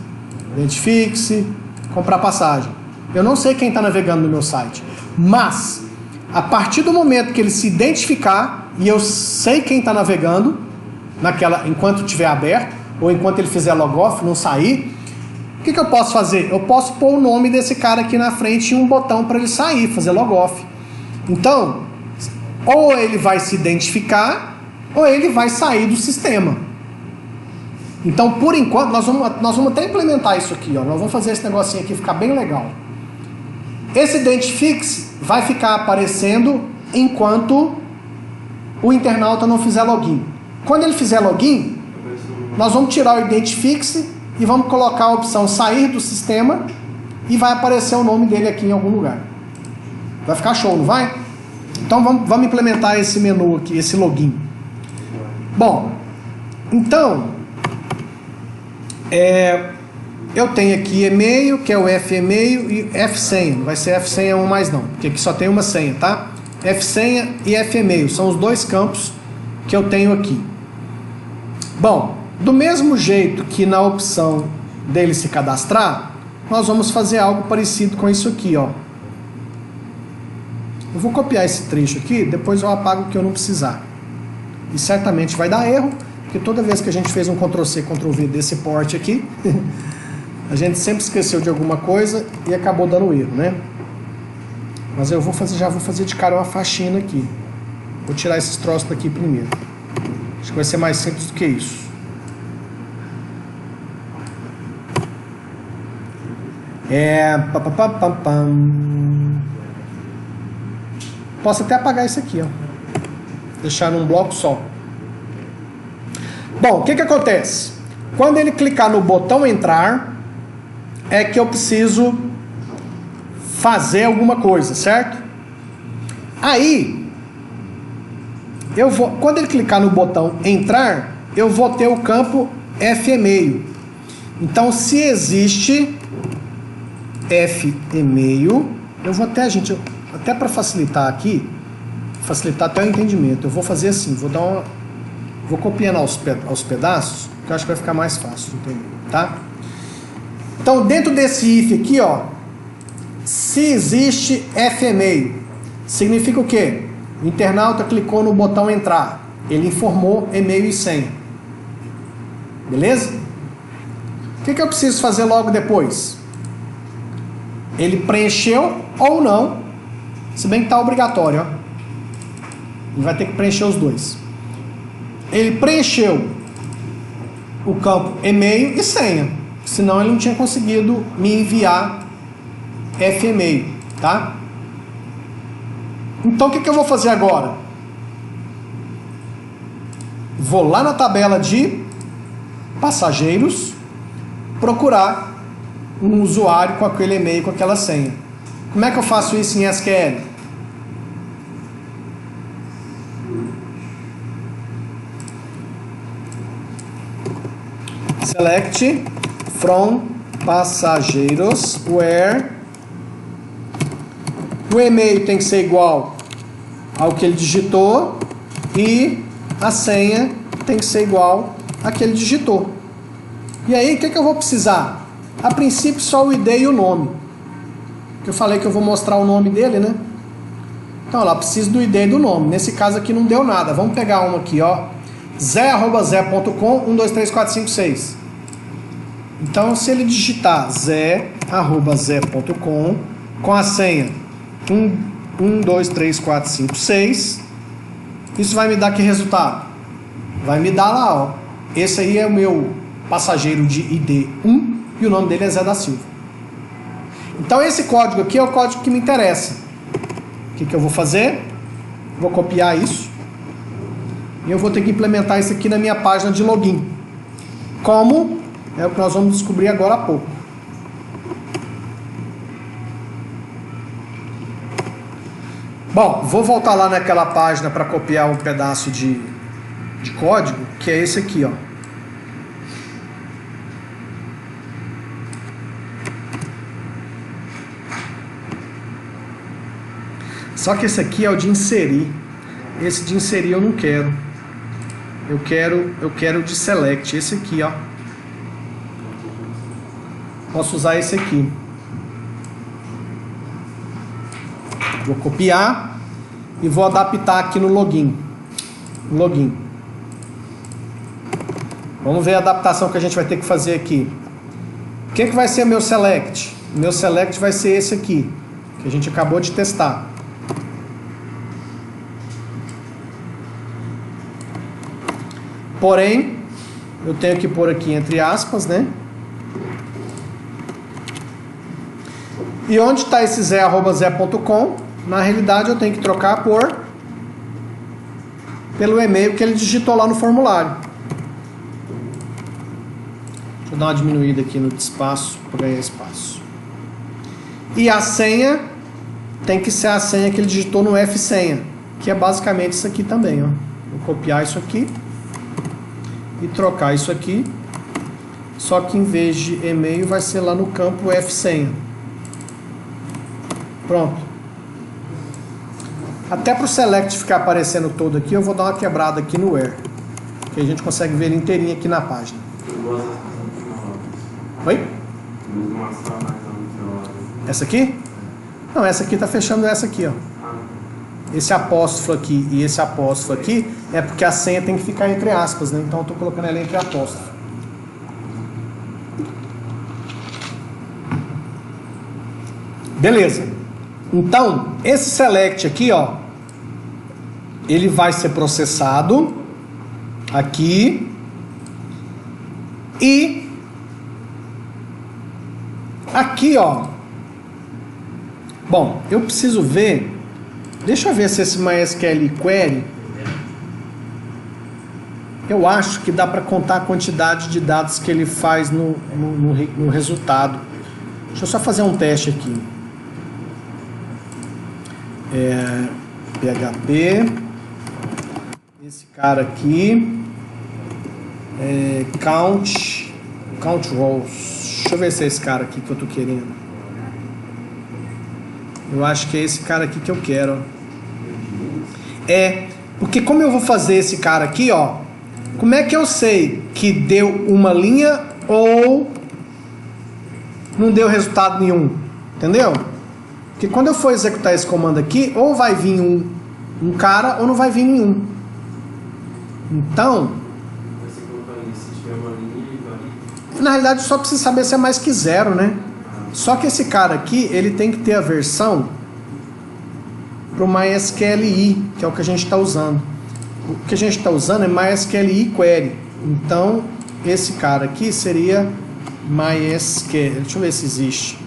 identifique-se, comprar passagem. Eu não sei quem está navegando no meu site, mas a partir do momento que ele se identificar e eu sei quem está navegando enquanto estiver aberto ou enquanto ele fizer logoff, não sair, o que eu posso fazer? Eu posso pôr o nome desse cara aqui na frente e um botão para ele sair, fazer logoff. Então, ou ele vai se identificar ou ele vai sair do sistema. Então, por enquanto, nós vamos até implementar isso aqui, ó. Nós vamos fazer esse negocinho aqui ficar bem legal. Esse identifique-se vai ficar aparecendo enquanto o internauta não fizer login. Quando ele fizer login, nós vamos tirar o identifique-se e vamos colocar a opção sair do sistema e vai aparecer o nome dele aqui em algum lugar. Vai ficar show, não vai? Então vamos implementar esse menu aqui, esse login. Bom, então eu tenho aqui e-mail, que é o F-e-mail e F-senha. Não vai ser F-senha 1 mais não, porque aqui só tem uma senha, tá? F-senha e F-e-mail são os dois campos que eu tenho aqui. Bom, do mesmo jeito que na opção dele se cadastrar, nós vamos fazer algo parecido com isso aqui, ó. Eu vou copiar esse trecho aqui, depois eu apago o que eu não precisar. E certamente vai dar erro, porque toda vez que a gente fez um Ctrl+C, Ctrl+V desse porte aqui, a gente sempre esqueceu de alguma coisa e acabou dando erro, né? Mas eu já vou fazer de cara uma faxina aqui. Vou tirar esses troços daqui primeiro. Acho que vai ser mais simples do que isso. Posso até apagar isso aqui, ó. Deixar num bloco só. Bom, o que acontece? Quando ele clicar no botão entrar, é que eu preciso fazer alguma coisa, certo? Aí, quando ele clicar no botão entrar, eu vou ter o campo F-e-mail. Então, se existe F-e-mail, eu vou até para facilitar aqui, facilitar até o entendimento, eu vou fazer assim, vou copiando aos pedaços, que eu acho que vai ficar mais fácil de entender, tá? Então, dentro desse if aqui, ó, se existe F-e-mail, significa o quê? O internauta clicou no botão entrar, ele informou e-mail e senha. Beleza? O que eu preciso fazer logo depois? Ele preencheu ou não, se bem que está obrigatório, ó. Ele vai ter que preencher os dois. Ele preencheu o campo e-mail e senha, senão ele não tinha conseguido me enviar F-e-mail, tá? Então o que eu vou fazer agora? Vou lá na tabela de passageiros procurar um usuário com aquele e-mail, com aquela senha. Como é que eu faço isso em SQL? Select from passageiros where o e-mail tem que ser igual ao que ele digitou e a senha tem que ser igual a que ele digitou. E aí o que eu vou precisar? A princípio só o ID e o nome. Que eu falei que eu vou mostrar o nome dele, né? Então lá, preciso do ID e do nome. Nesse caso aqui não deu nada. Vamos pegar um aqui, ó. zé@zé.com 123456. Então se ele digitar zé@zé.com com a senha 123456, isso vai me dar que resultado? Vai me dar lá, ó. Esse aí é o meu passageiro de ID 1 e o nome dele é Zé da Silva. Então esse código aqui é o código que me interessa. O que eu vou fazer? Vou copiar isso e eu vou ter que implementar isso aqui na minha página de login. Como? É o que nós vamos descobrir agora há pouco. Bom, vou voltar lá naquela página para copiar um pedaço de código, que é esse aqui, ó. Só que esse aqui é o de inserir. Esse de inserir eu não quero. Eu quero o de select. Esse aqui, ó. Posso usar esse aqui. Vou copiar e vou adaptar aqui no login. Vamos ver a adaptação que a gente vai ter que fazer aqui. O que vai ser meu select? Meu select vai ser esse aqui, que a gente acabou de testar. Porém, eu tenho que pôr aqui entre aspas, né? E onde está esse zé@zé.com? Na realidade, eu tenho que trocar pelo e-mail que ele digitou lá no formulário. Deixa eu dar uma diminuída aqui no espaço para ganhar espaço. E a senha tem que ser a senha que ele digitou no F-senha, que é basicamente isso aqui também, ó. Vou copiar isso aqui e trocar isso aqui, só que em vez de e-mail vai ser lá no campo F-senha. Pronto. Até para o select ficar aparecendo todo aqui, eu vou dar uma quebrada aqui no where, que a gente consegue ver ele inteirinho aqui na página. Oi? Essa aqui? Não, essa aqui está fechando essa aqui, ó. Esse apóstrofo aqui e esse apóstrofo aqui é porque a senha tem que ficar entre aspas, né? Então eu estou colocando ela entre apóstrofo. Beleza. Então, esse select aqui, ó, ele vai ser processado aqui e aqui, ó. Bom, eu preciso ver. Deixa eu ver se esse MySQL Query, eu acho que dá para contar a quantidade de dados que ele faz no resultado. Deixa eu só fazer um teste aqui. PHP, esse cara aqui, count rows. Deixa eu ver se é esse cara aqui que eu tô querendo. Eu acho que é esse cara aqui que eu quero. Porque como eu vou fazer esse cara aqui, ó, como é que eu sei que deu uma linha ou não deu resultado nenhum? Entendeu? Porque quando eu for executar esse comando aqui, ou vai vir um cara ou não vai vir nenhum. Então, na realidade só precisa saber se é mais que zero, né? Só que esse cara aqui, ele tem que ter a versão para o MySQLi, que é o que a gente está usando. O que a gente está usando é MySQLi Query. Então, esse cara aqui seria MySQL. Deixa eu ver se existe.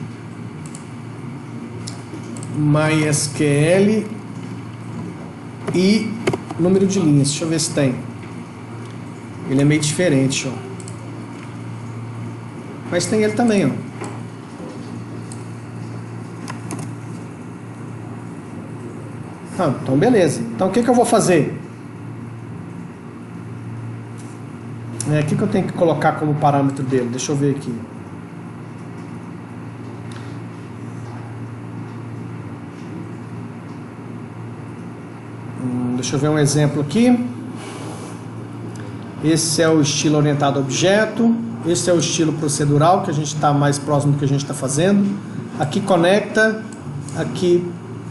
MySQL e número de linhas. Deixa eu ver se tem. Ele é meio diferente, ó. Mas tem ele também, ó. Ah, então beleza. Então o que eu vou fazer? O que eu tenho que colocar como parâmetro dele? Deixa eu ver aqui. Deixa eu ver um exemplo aqui. Esse é o estilo orientado a objeto. Esse é o estilo procedural, que a gente está mais próximo do que a gente está fazendo. Aqui conecta. Aqui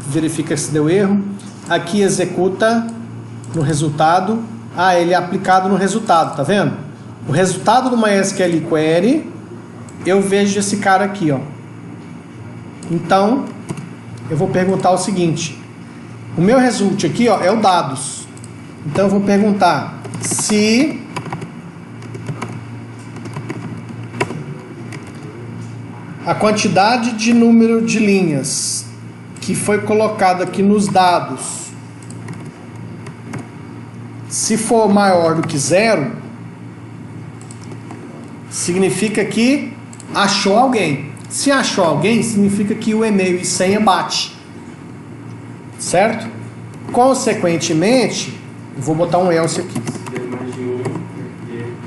verifica se deu erro. Aqui executa no resultado. Ah, ele é aplicado no resultado, tá vendo? O resultado do MySQL Query, eu vejo esse cara aqui, ó. Então, eu vou perguntar o seguinte. O meu result aqui, ó, é o dados. Então eu vou perguntar se a quantidade de número de linhas que foi colocado aqui nos dados, se for maior do que 0, significa que achou alguém. Se achou alguém, significa que o e-mail e senha bate. Certo? Consequentemente, eu vou botar um else aqui. Se der mais de um,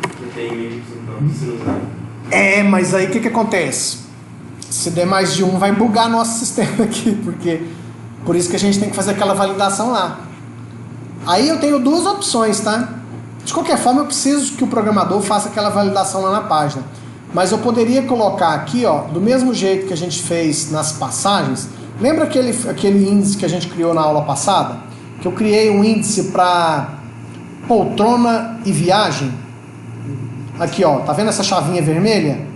porque tem e-mail que você usar. Mas aí o que acontece? Se der mais de um, vai bugar nosso sistema aqui, porque por isso que a gente tem que fazer aquela validação lá. Aí eu tenho duas opções, tá? De qualquer forma, eu preciso que o programador faça aquela validação lá na página. Mas eu poderia colocar aqui, ó, do mesmo jeito que a gente fez nas passagens. Lembra aquele índice que a gente criou na aula passada? Que eu criei um índice para poltrona e viagem? Aqui, ó, tá vendo essa chavinha vermelha?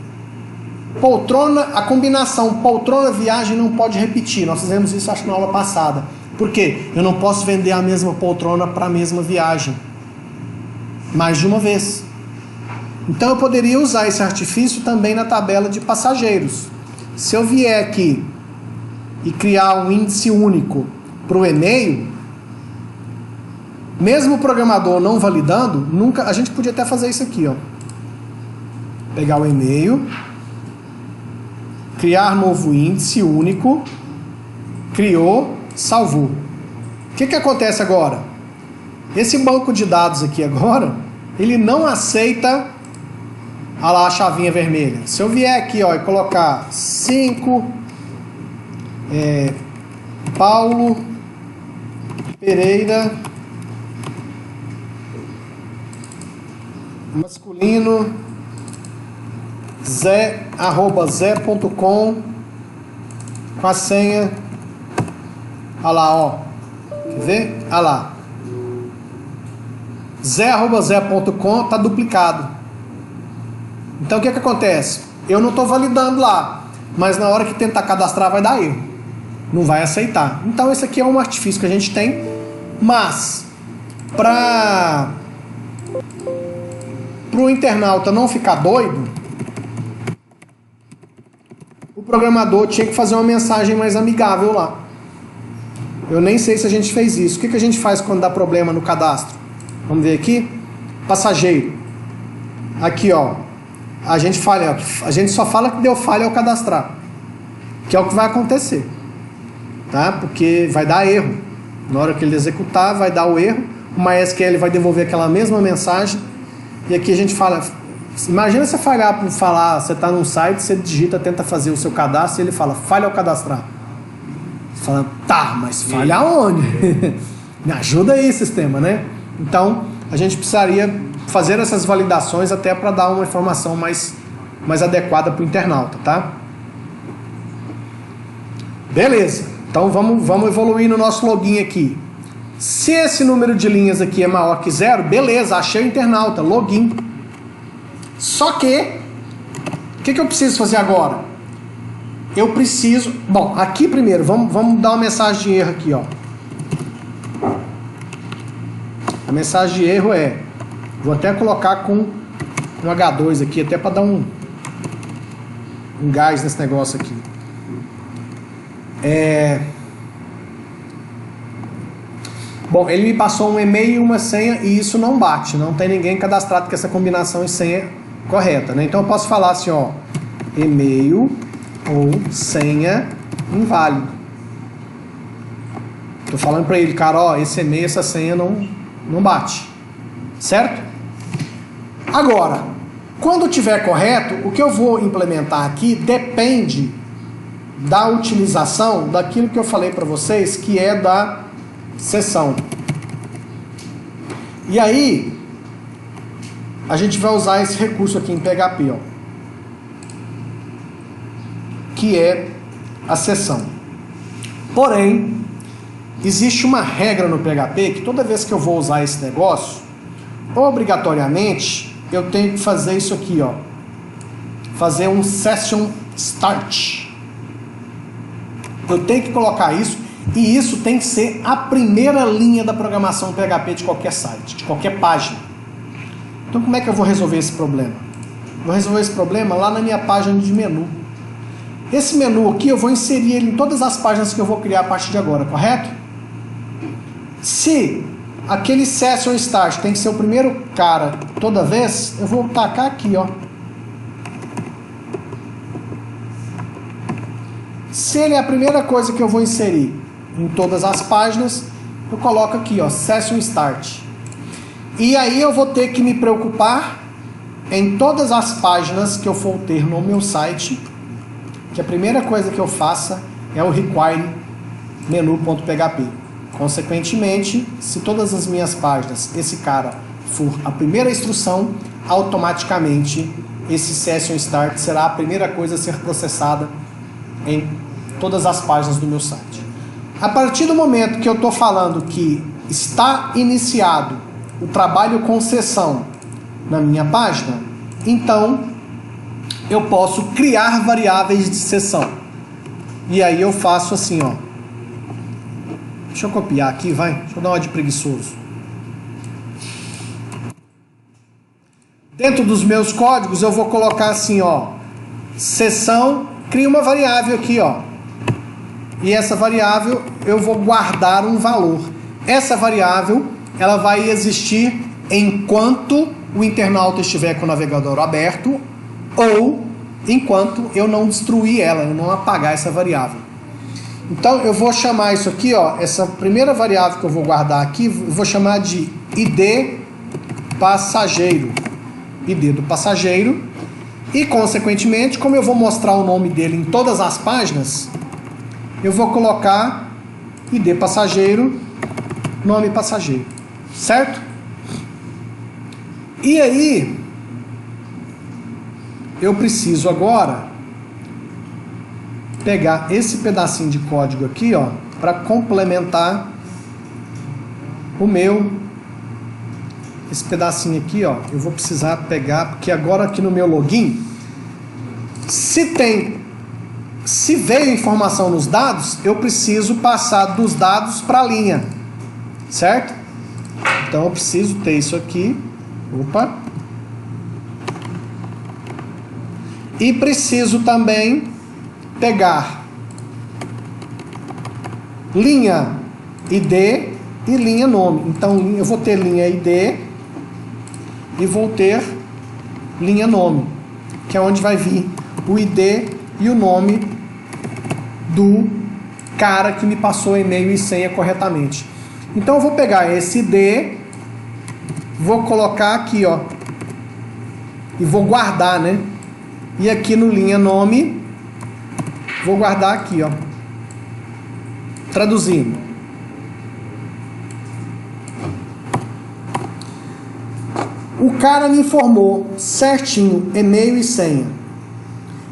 Poltrona, a combinação poltrona-viagem não pode repetir. Nós fizemos isso, acho, na aula passada. Por quê? Eu não posso vender a mesma poltrona para a mesma viagem mais de uma vez. Então eu poderia usar esse artifício também na tabela de passageiros. Se eu vier aqui e criar um índice único para o e-mail, mesmo o programador não validando, a gente podia até fazer isso aqui, ó. Pegar o e-mail, criar novo índice único, criou, salvou. O que acontece agora? Esse banco de dados aqui agora, ele não aceita a chavinha vermelha. Se eu vier aqui, ó, e colocar 5 Paulo Pereira masculino @zé.com com a senha, olha lá, ó, quer ver? Olha lá, zé.com tá duplicado. Então o que acontece? Eu não estou validando lá, mas na hora que tentar cadastrar vai dar erro, não vai aceitar. Então esse aqui é um artifício que a gente tem, mas para o internauta não ficar doido, o programador tinha que fazer uma mensagem mais amigável lá. Eu nem sei se a gente fez isso. O que a gente faz quando dá problema no cadastro? Vamos ver aqui. Passageiro. Aqui, ó. A gente só fala que deu falha ao cadastrar. Que é o que vai acontecer. Tá? Porque vai dar erro. Na hora que ele executar, vai dar o erro. O MySQL vai devolver aquela mesma mensagem. E aqui a gente fala... Imagina você falhar por falar, você está num site, você digita, tenta fazer o seu cadastro e ele fala, falha ao cadastrar. Você fala, tá, mas falha aonde? Me ajuda aí, sistema, né? Então, a gente precisaria fazer essas validações até para dar uma informação mais adequada para o internauta, tá? Beleza. Então, vamos evoluir no nosso login aqui. Se esse número de linhas aqui é maior que 0, beleza, achei o internauta, login. Só que, o que eu preciso fazer agora? Eu preciso... Bom, aqui primeiro, vamos dar uma mensagem de erro aqui, ó. A mensagem de erro é... Vou até colocar com um H2 aqui, até para dar um gás nesse negócio aqui. Bom, ele me passou um e-mail e uma senha e isso não bate. Não tem ninguém cadastrado com essa combinação de senha correta, né? Então eu posso falar assim, ó, e-mail ou senha inválido. Tô falando para ele, cara, ó, esse e-mail, essa senha não bate. Certo? Agora, quando tiver correto, o que eu vou implementar aqui depende da utilização daquilo que eu falei para vocês, que é da sessão. E aí, a gente vai usar esse recurso aqui em PHP, ó, que é a sessão. Porém, existe uma regra no PHP que toda vez que eu vou usar esse negócio, obrigatoriamente, eu tenho que fazer isso aqui, ó, fazer um session start. Eu tenho que colocar isso, e isso tem que ser a primeira linha da programação PHP de qualquer site, de qualquer página. Então como é que eu vou resolver esse problema? Vou resolver esse problema lá na minha página de menu. Esse menu aqui eu vou inserir ele em todas as páginas que eu vou criar a partir de agora, correto? Se aquele session start tem que ser o primeiro cara toda vez, eu vou tacar aqui, ó. Se ele é a primeira coisa que eu vou inserir em todas as páginas, eu coloco aqui, ó, Session Start. E aí eu vou ter que me preocupar em todas as páginas que eu for ter no meu site, que a primeira coisa que eu faça é o require menu.php. Consequentemente, se todas as minhas páginas esse cara for a primeira instrução, automaticamente esse Session Start será a primeira coisa a ser processada em todas as páginas do meu site. A partir do momento que eu estou falando que está iniciado o trabalho com sessão na minha página, então eu posso criar variáveis de sessão. E aí eu faço assim, ó. Deixa eu copiar aqui, vai. Deixa eu dar uma de preguiçoso. Dentro dos meus códigos eu vou colocar assim, ó. Sessão, cria uma variável aqui, ó. E essa variável eu vou guardar um valor. Essa variável, ela vai existir enquanto o internauta estiver com o navegador aberto ou enquanto eu não destruir ela, eu não apagar essa variável. Então eu vou chamar isso aqui, ó, essa primeira variável que eu vou guardar aqui, eu vou chamar de ID passageiro. ID do passageiro. E consequentemente, como eu vou mostrar o nome dele em todas as páginas, eu vou colocar ID passageiro, nome passageiro, certo? E aí, eu preciso agora pegar esse pedacinho de código aqui, ó, para complementar o meu, esse pedacinho aqui, ó, eu vou precisar pegar, porque agora aqui no meu login, se veio informação nos dados, eu preciso passar dos dados para a linha, certo? Então eu preciso ter isso aqui, opa, e preciso também pegar linha ID e linha nome. Então eu vou ter linha ID e vou ter linha nome, que é onde vai vir o ID e o nome do cara que me passou e-mail e senha corretamente. Então eu vou pegar esse ID, vou colocar aqui, ó, e vou guardar, né? E aqui no linha nome, vou guardar aqui, ó, traduzindo. O cara me informou certinho e-mail e senha.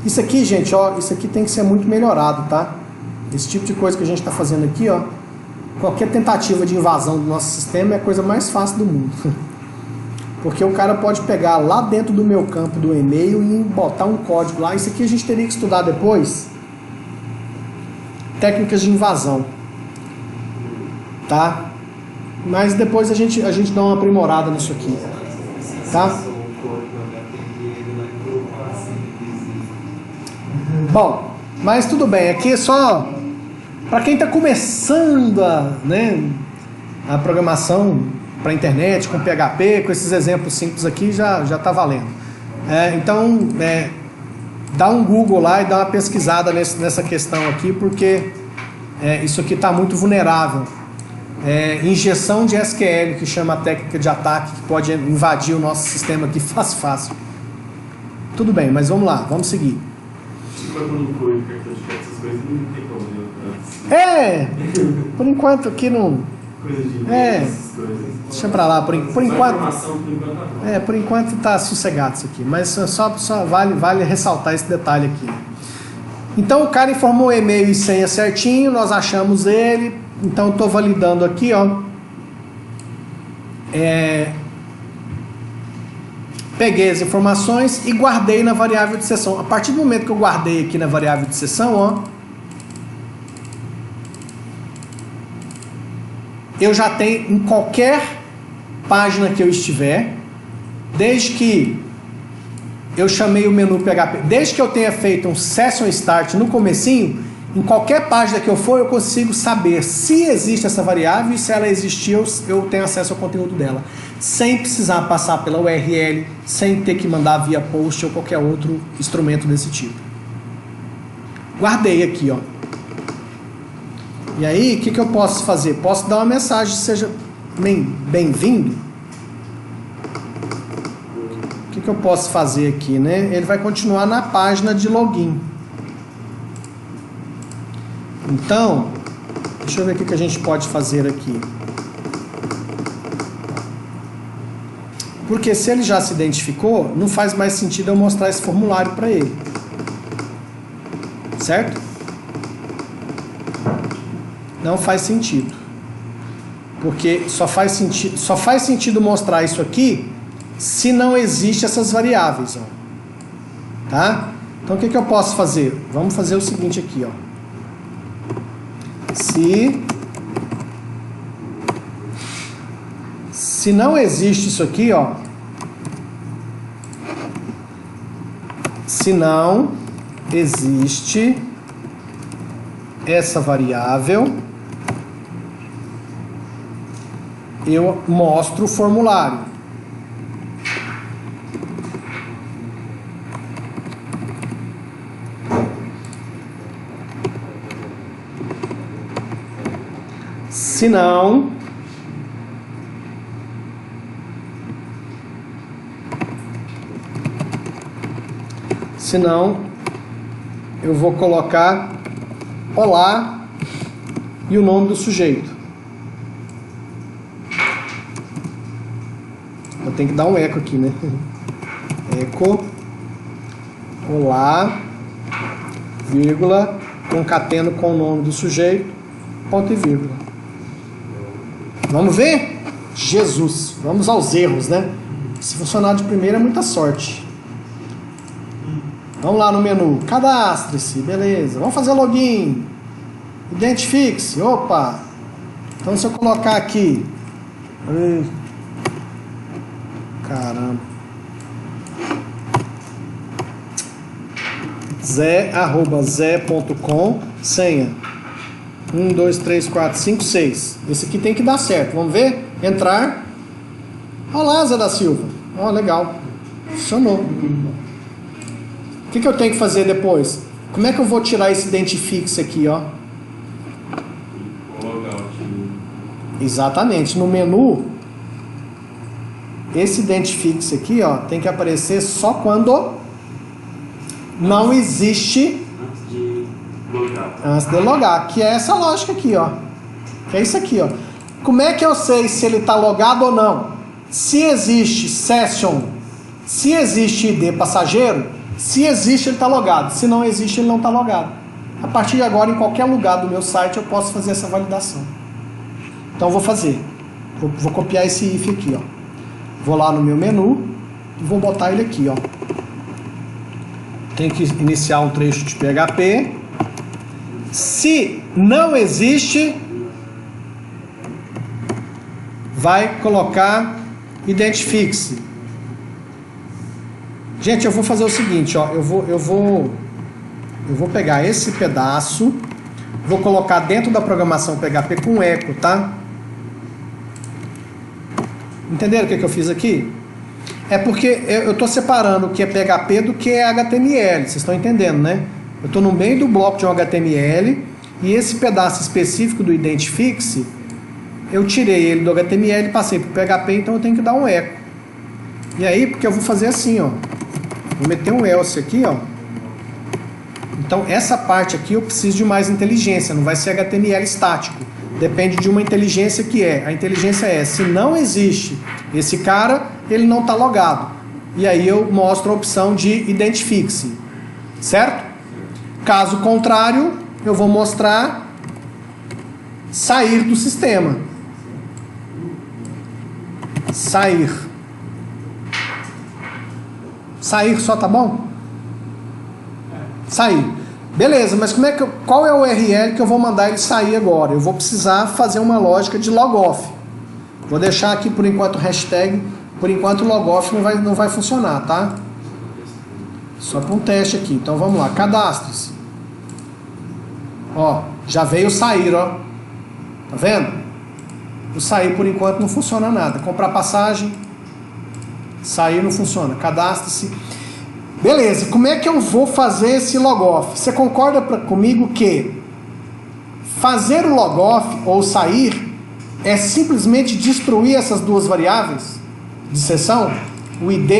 Isso aqui, gente, ó, isso aqui tem que ser muito melhorado, tá? Esse tipo de coisa que a gente está fazendo aqui, ó, qualquer tentativa de invasão do nosso sistema é a coisa mais fácil do mundo. Porque o cara pode pegar lá dentro do meu campo do e-mail e botar um código lá. Isso aqui a gente teria que estudar depois. Técnicas de invasão. Tá? Mas depois a gente dá uma aprimorada nisso aqui. Tá? Bom, mas tudo bem. Aqui é só para quem está começando a, né, a programação para internet, com PHP, com esses exemplos simples aqui, já está valendo. Então, dá um Google lá e dá uma pesquisada nessa questão aqui, porque isso aqui está muito vulnerável. Injeção de SQL, que chama a técnica de ataque, que pode invadir o nosso sistema aqui fácil. Tudo bem, mas vamos lá, vamos seguir. Por enquanto aqui não... deixa pra lá, por enquanto... por enquanto tá sossegado isso aqui, mas só vale ressaltar esse detalhe aqui. Então o cara informou e-mail e senha certinho, nós achamos ele, então eu tô validando aqui, ó. Peguei as informações e guardei na variável de sessão. A partir do momento que eu guardei aqui na variável de sessão, ó, eu já tenho em qualquer página que eu estiver, desde que eu chamei o menu PHP, desde que eu tenha feito um Session Start no comecinho, em qualquer página que eu for, eu consigo saber se existe essa variável e se ela existir, eu tenho acesso ao conteúdo dela, sem precisar passar pela URL, sem ter que mandar via post ou qualquer outro instrumento desse tipo. Guardei aqui, ó. E aí, o que eu posso fazer? Posso dar uma mensagem, seja bem-vindo. O que eu posso fazer aqui, né? Ele vai continuar na página de login. Então, deixa eu ver o que a gente pode fazer aqui. Porque se ele já se identificou, não faz mais sentido eu mostrar esse formulário para ele. Certo? Não faz sentido. Porque só faz sentido mostrar isso aqui se não existem essas variáveis. Ó. Tá? Então o que eu posso fazer? Vamos fazer o seguinte aqui. Ó. Se não existe isso aqui, ó. Se não existe essa variável, eu mostro o formulário. Se não, eu vou colocar olá e o nome do sujeito. Eu tenho que dar um eco aqui, né? Eco, olá, vírgula, concateno com o nome do sujeito, ponto e vírgula. Vamos ver? Jesus, vamos aos erros, né? Se funcionar de primeira é muita sorte. Vamos lá no menu, cadastre-se, beleza. Vamos fazer login, identifique-se, opa. Então se eu colocar aqui, caramba, zé@zé.com, senha 1, 2, 3, 4, 5, 6. Esse aqui tem que dar certo, vamos ver? Entrar. Olá, Zé da Silva. Ó, legal, funcionou. O que eu tenho que fazer depois? Como é que eu vou tirar esse identifique-se aqui, ó? Exatamente, no menu, esse identifique-se aqui, ó, tem que aparecer só quando não existe antes de logar, que é essa lógica aqui, ó. Que é isso aqui, ó. Como é que eu sei se ele está logado ou não? Se existe session, se existe ID passageiro, se existe, ele está logado. Se não existe, ele não está logado. A partir de agora, em qualquer lugar do meu site, eu posso fazer essa validação. Então, eu vou fazer. Vou copiar esse if aqui, ó. Vou lá no meu menu e vou botar ele aqui, ó. Tem que iniciar um trecho de PHP. Se não existe, vai colocar identifique-se. Gente, eu vou fazer o seguinte, ó, eu vou pegar esse pedaço, vou colocar dentro da programação PHP com eco, tá? Entenderam o que eu fiz aqui? É porque eu estou separando o que é PHP do que é HTML. Vocês estão entendendo, né? Eu estou no meio do bloco de um HTML e esse pedaço específico do Identifique-se, eu tirei ele do HTML e passei para o PHP, então eu tenho que dar um eco. E aí, porque eu vou fazer assim, ó. Vou meter um else aqui, ó. Então, essa parte aqui eu preciso de mais inteligência, não vai ser HTML estático. Depende de uma inteligência que é. A inteligência é, se não existe esse cara, ele não está logado. E aí eu mostro a opção de Identifique-se. Certo? Caso contrário, eu vou mostrar sair do sistema. Sair. Sair só tá bom? Sair. Beleza, mas qual é o URL que eu vou mandar ele sair agora? Eu vou precisar fazer uma lógica de logoff. Vou deixar aqui por enquanto hashtag, por enquanto logoff não vai funcionar, tá? Só para um teste aqui. Então vamos lá, cadastre-se. Ó, já veio sair, ó. Tá vendo? O sair por enquanto não funciona nada. Comprar passagem, sair não funciona. Cadastre-se. Beleza, como é que eu vou fazer esse logoff? Você concorda comigo que fazer o logoff ou sair é simplesmente destruir essas duas variáveis de seção, o ID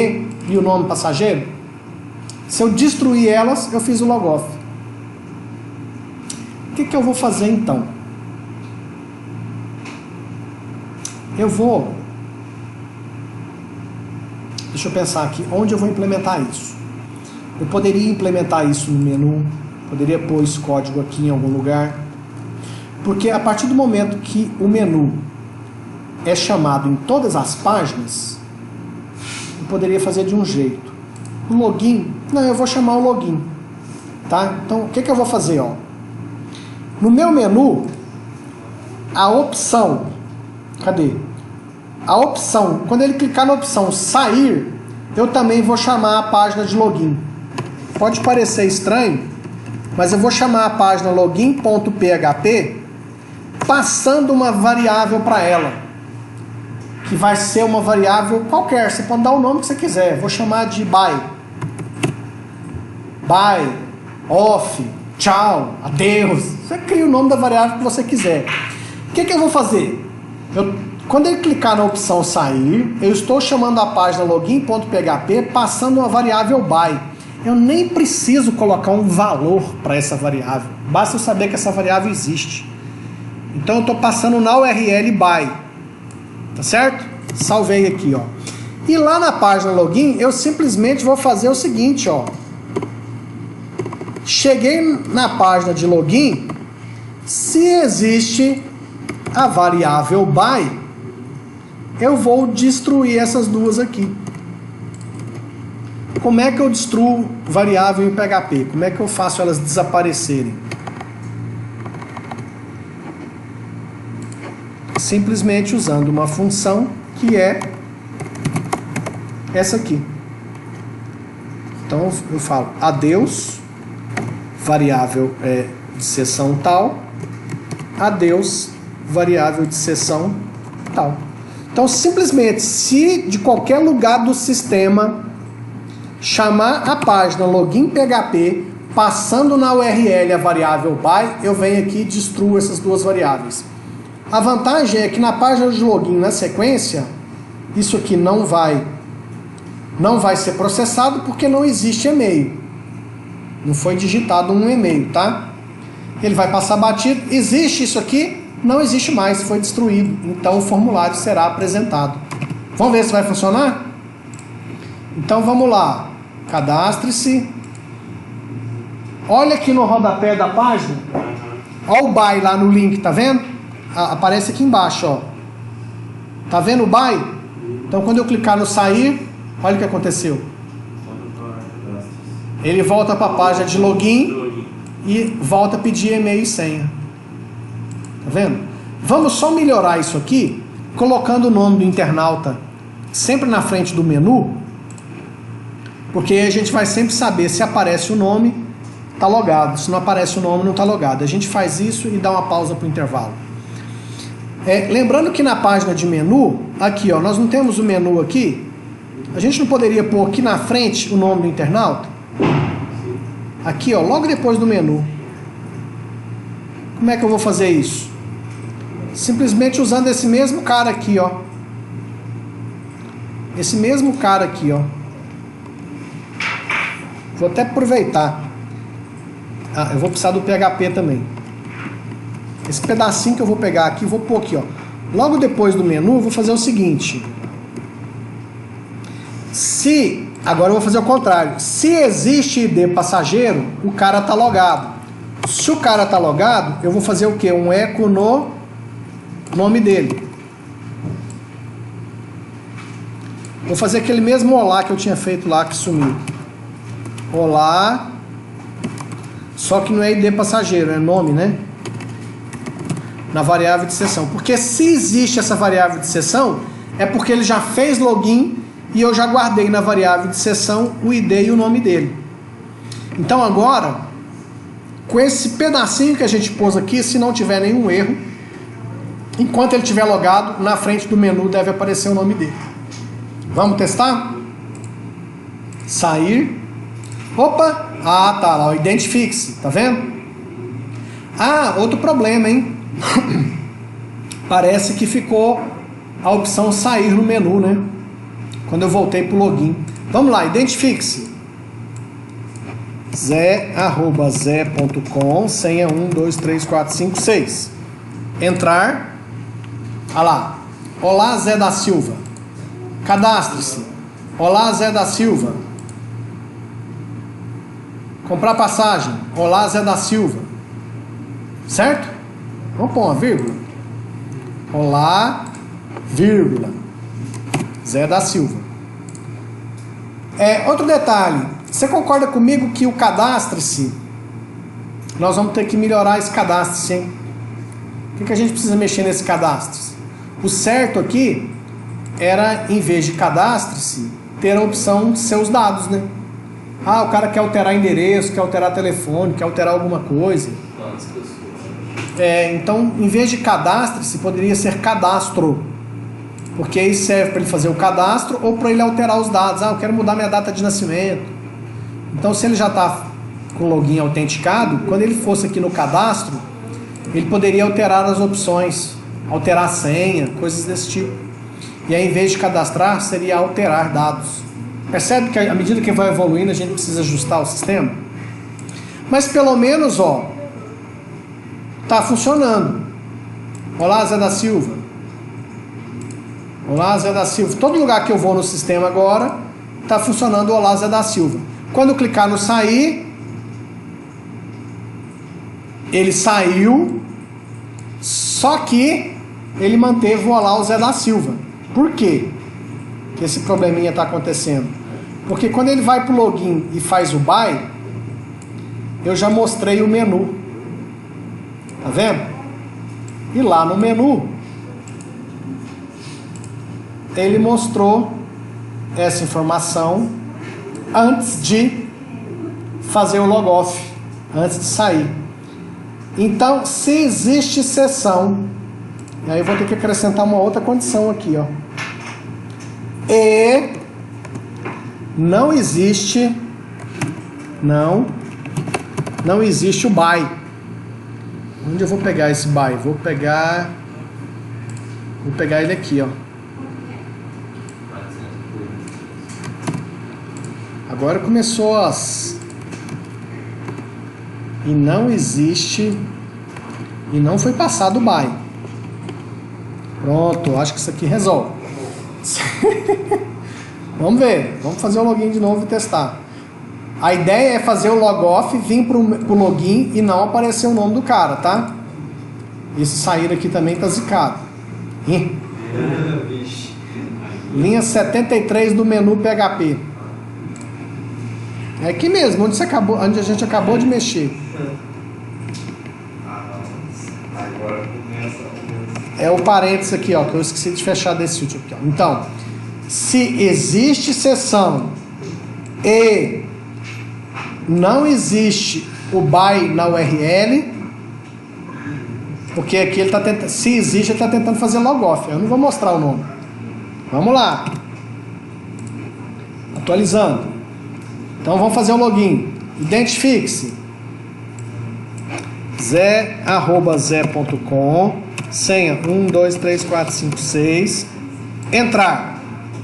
e o nome passageiro? Se eu destruir elas, eu fiz o logoff. O que eu vou fazer então? Deixa eu pensar aqui, onde eu vou implementar isso? Eu poderia implementar isso no menu, poderia pôr esse código aqui em algum lugar, porque a partir do momento que o menu é chamado em todas as páginas, eu poderia fazer de um jeito. O login, não, eu vou chamar o login, tá? Então, o que eu vou fazer, ó? No meu menu, a opção, cadê? A opção, quando ele clicar na opção sair, eu também vou chamar a página de login. Pode parecer estranho, mas eu vou chamar a página login.php passando uma variável para ela, que vai ser uma variável qualquer. Você pode dar o nome que você quiser. Vou chamar de by, off, tchau, adeus. Você cria o nome da variável que você quiser. O que eu vou fazer? Quando ele clicar na opção sair, eu estou chamando a página login.php passando uma variável by. Eu nem preciso colocar um valor para essa variável. Basta eu saber que essa variável existe. Então eu estou passando na URL by. Tá certo? Salvei aqui, ó. E lá na página login, eu simplesmente vou fazer o seguinte, ó. Cheguei na página de login, se existe a variável by, eu vou destruir essas duas aqui. Como é que eu destruo variável em PHP? Como é que eu faço elas desaparecerem? Simplesmente usando uma função que é essa aqui. Então eu falo adeus, variável de seção tal, adeus, variável de seção tal. Então simplesmente, se de qualquer lugar do sistema chamar a página login PHP, passando na URL a variável by, eu venho aqui e destruo essas duas variáveis. A vantagem é que na página de login, na sequência, isso aqui não vai ser processado porque não existe e-mail. Não foi digitado um e-mail, tá? Ele vai passar batido. Existe isso aqui? Não existe mais, foi destruído. Então o formulário será apresentado. Vamos ver se vai funcionar? Então vamos lá. Cadastre-se. Olha aqui no rodapé da página. Olha o by lá no link, tá vendo? Aparece aqui embaixo, ó. Tá vendo o by? Então quando eu clicar no sair, olha o que aconteceu. Ele volta para a página de login e volta a pedir e-mail e senha. Tá vendo? Vamos só melhorar isso aqui, colocando o nome do internauta sempre na frente do menu, porque a gente vai sempre saber se aparece o nome, tá logado. Se não aparece o nome, não tá logado. A gente faz isso e dá uma pausa para o intervalo. Lembrando que na página de menu, aqui ó, nós não temos o menu aqui. A gente não poderia pôr aqui na frente o nome do internauta? Aqui ó, logo depois do menu. Como é que eu vou fazer isso? Simplesmente usando esse mesmo cara aqui ó. Esse mesmo cara aqui ó. Vou até aproveitar. Eu vou precisar do PHP também. Esse pedacinho que eu vou pegar aqui, vou pôr aqui ó. Logo depois do menu, eu vou fazer o seguinte. Agora eu vou fazer o contrário. Se existe ID passageiro, o cara está logado. Se o cara está logado, eu vou fazer o quê? Um eco no nome dele. Vou fazer aquele mesmo olá que eu tinha feito lá, que sumiu. Olá. Só que não é ID passageiro, é nome, né? Na variável de sessão. Porque se existe essa variável de sessão, é porque ele já fez login e eu já guardei na variável de sessão o ID e o nome dele. Então agora, com esse pedacinho que a gente pôs aqui, se não tiver nenhum erro, enquanto ele estiver logado, na frente do menu deve aparecer o nome dele. Vamos testar? Sair. Opa! Ah, tá lá, identifique-se, tá vendo? Ah, outro problema, hein? Parece que ficou a opção sair no menu, né? Quando eu voltei pro login. Vamos lá, identifique-se. Zé@zé.com, senha 1, 2, 3, 4, 5, 6. Entrar. Olha lá. Olá, Zé da Silva. Cadastre-se. Olá, Zé da Silva. Comprar passagem. Olá, Zé da Silva. Certo? Vamos pôr uma vírgula. Olá, vírgula. Zé da Silva. Outro detalhe. Você concorda comigo que o cadastre-se, nós vamos ter que melhorar esse cadastre-se, hein? O que a gente precisa mexer nesse cadastre-se? O certo aqui era, em vez de cadastre-se, ter a opção de seus dados, né? Ah, o cara quer alterar endereço, quer alterar telefone, quer alterar alguma coisa. Então, em vez de cadastre-se, poderia ser cadastro. Porque aí serve para ele fazer o cadastro ou para ele alterar os dados. Ah, eu quero mudar minha data de nascimento. Então, se ele já está com o login autenticado, quando ele fosse aqui no cadastro, ele poderia alterar as opções, alterar a senha, coisas desse tipo. E aí, em vez de cadastrar, seria alterar dados. Percebe que à medida que vai evoluindo, a gente precisa ajustar o sistema? Mas pelo menos, ó, tá funcionando. Olá, Zé da Silva. Olá, Zé da Silva. Todo lugar que eu vou no sistema agora, tá funcionando o Olá, Zé da Silva. Quando eu clicar no sair, ele saiu, só que ele manteve o Olá, o Zé da Silva. Por quê que esse probleminha está acontecendo? Porque quando ele vai para o login e faz o buy, eu já mostrei o menu. Tá vendo? E lá no menu, ele mostrou essa informação antes de fazer o logoff, antes de sair. Então, se existe sessão, e aí eu vou ter que acrescentar uma outra condição aqui, ó. E não existe o buy. Onde eu vou pegar esse buy? Vou pegar ele aqui, ó. Agora começou e não existe e não foi passado o buy. Pronto, acho que isso aqui resolve. Vamos ver, vamos fazer o login de novo e testar. A ideia é fazer o logoff, vir pro login e não aparecer o nome do cara, tá? Esse sair aqui também tá zicado. Linha 73 do menu PHP. É aqui mesmo, onde a gente acabou de mexer. É o parênteses aqui, ó, que eu esqueci de fechar desse último aqui, ó. Então, se existe sessão e não existe o buy na URL, Porque aqui ele está tentando, se existe, ele está tentando fazer logoff. Eu não vou mostrar o nome. Vamos lá. Atualizando. Então vamos fazer o login. Identifique-se. Zé@zé.com. Senha 123456. Entrar.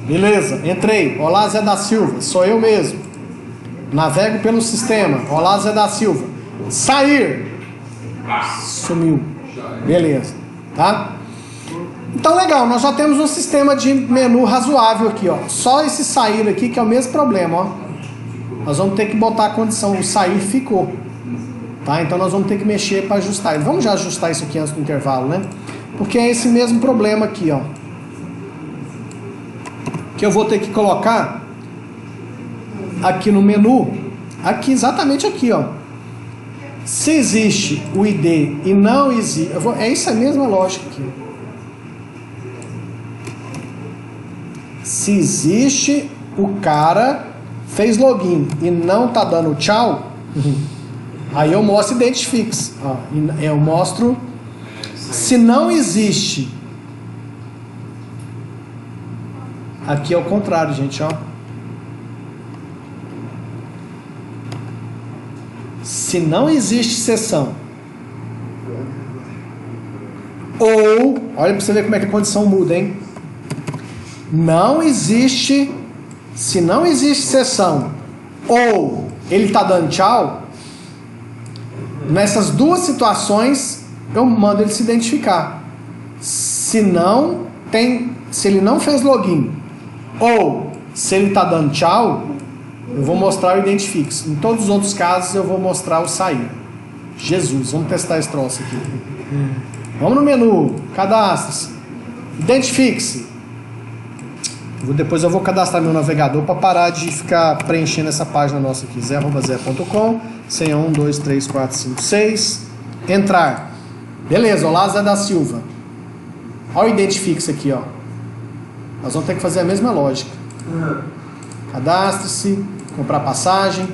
Beleza, entrei. Olá, Zé da Silva. Sou eu mesmo. Navego pelo sistema. Olá, Zé da Silva. Sair. Sumiu. Beleza. Tá? Então, legal. Nós já temos um sistema de menu razoável aqui, ó. Só esse sair aqui que é o mesmo problema, ó. Nós vamos ter que botar a condição. O sair ficou. Tá? Então, nós vamos ter que mexer para ajustar. Vamos já ajustar isso aqui antes do intervalo, né? Porque é esse mesmo problema aqui, ó. Que eu vou ter que colocar aqui no menu, aqui, exatamente aqui, ó. Se existe o ID e não existe, é isso a mesma lógica aqui. Se existe, o cara fez login e não tá dando tchau, aí eu mostro identifique-se. Eu mostro, se não existe, aqui é o contrário, gente, ó. Se não existe sessão, ou, olha para você ver como é que a condição muda, hein? Não existe, se não existe sessão, ou ele está dando tchau, nessas duas situações, eu mando ele se identificar. Se não tem, se ele não fez login, ou se ele está dando tchau, eu vou mostrar o identifique-se. Em todos os outros casos eu vou mostrar o sair. Jesus, vamos testar esse troço aqui. Vamos no menu, cadastre-se, identifique-se. Depois eu vou cadastrar meu navegador para parar de ficar preenchendo essa página nossa aqui. Zé@zé.com, senha 123456. Entrar. Beleza, olá, Zé da Silva. Olha o identifique-se aqui, ó. Nós vamos ter que fazer a mesma lógica. Cadastre-se, comprar passagem,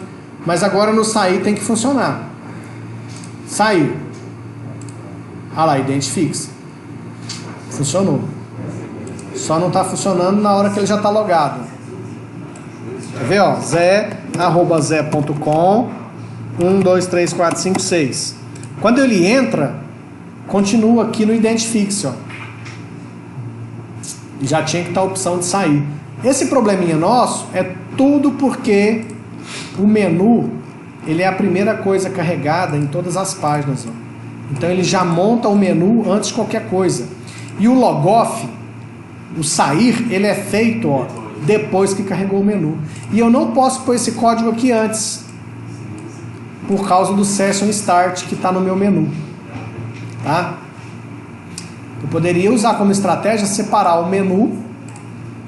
mas agora no sair tem que funcionar. Sair. Ah lá, identifique-se. Funcionou. Só não está funcionando na hora que ele já está logado. Quer ver, ó? Zé@zé.com 123456. Quando ele entra, continua aqui no identifique-se, ó. E já tinha que estar a opção de sair. Esse probleminha nosso é tudo porque o menu, ele é a primeira coisa carregada em todas as páginas, ó. Então ele já monta o menu antes de qualquer coisa. E o logoff, o sair, ele é feito, ó, depois que carregou o menu. E eu não posso pôr esse código aqui antes, por causa do Session Start que está no meu menu. Tá? Eu poderia usar como estratégia separar o menu,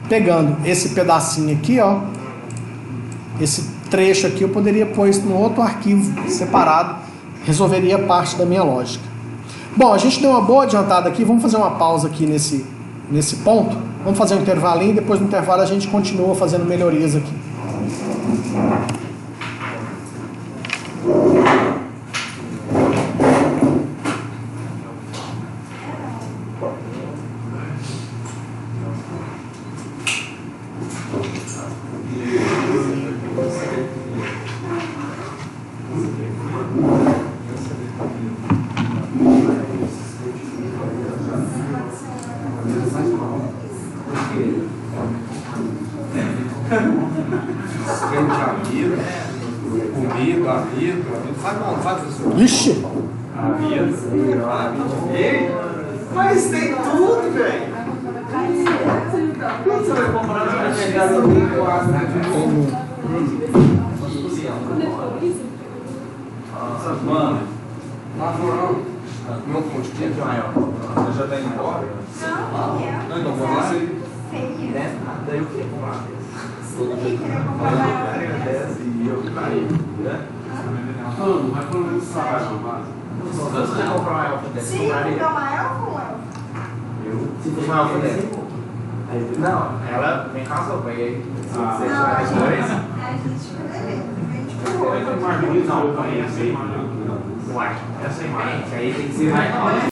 pegando esse pedacinho aqui, ó, esse trecho aqui, eu poderia pôr isso num outro arquivo separado, resolveria parte da minha lógica. Bom, a gente deu uma boa adiantada aqui, vamos fazer uma pausa aqui nesse ponto, vamos fazer um intervalinho, depois do intervalo a gente continua fazendo melhorias aqui. Ixi! Mas tem tudo, velho. Quando você vai comprar no mercado? Mano, meu ponto de maior. Você já tá indo embora? Não, então vou lá. Daí o que? Todo dia queria comprar maior. E eu que parei, né? Mano, mas pelo menos sabe, não vai? Se você comprar uma elfa dessa, sim, comprar uma elfa ou elfa? Se fosse uma elfa dessa, não, ela vem com as roupas, e aí você faz dois. A gente não, eu conheço a imagem. Uai, essa imagem, aí tem que ser mais.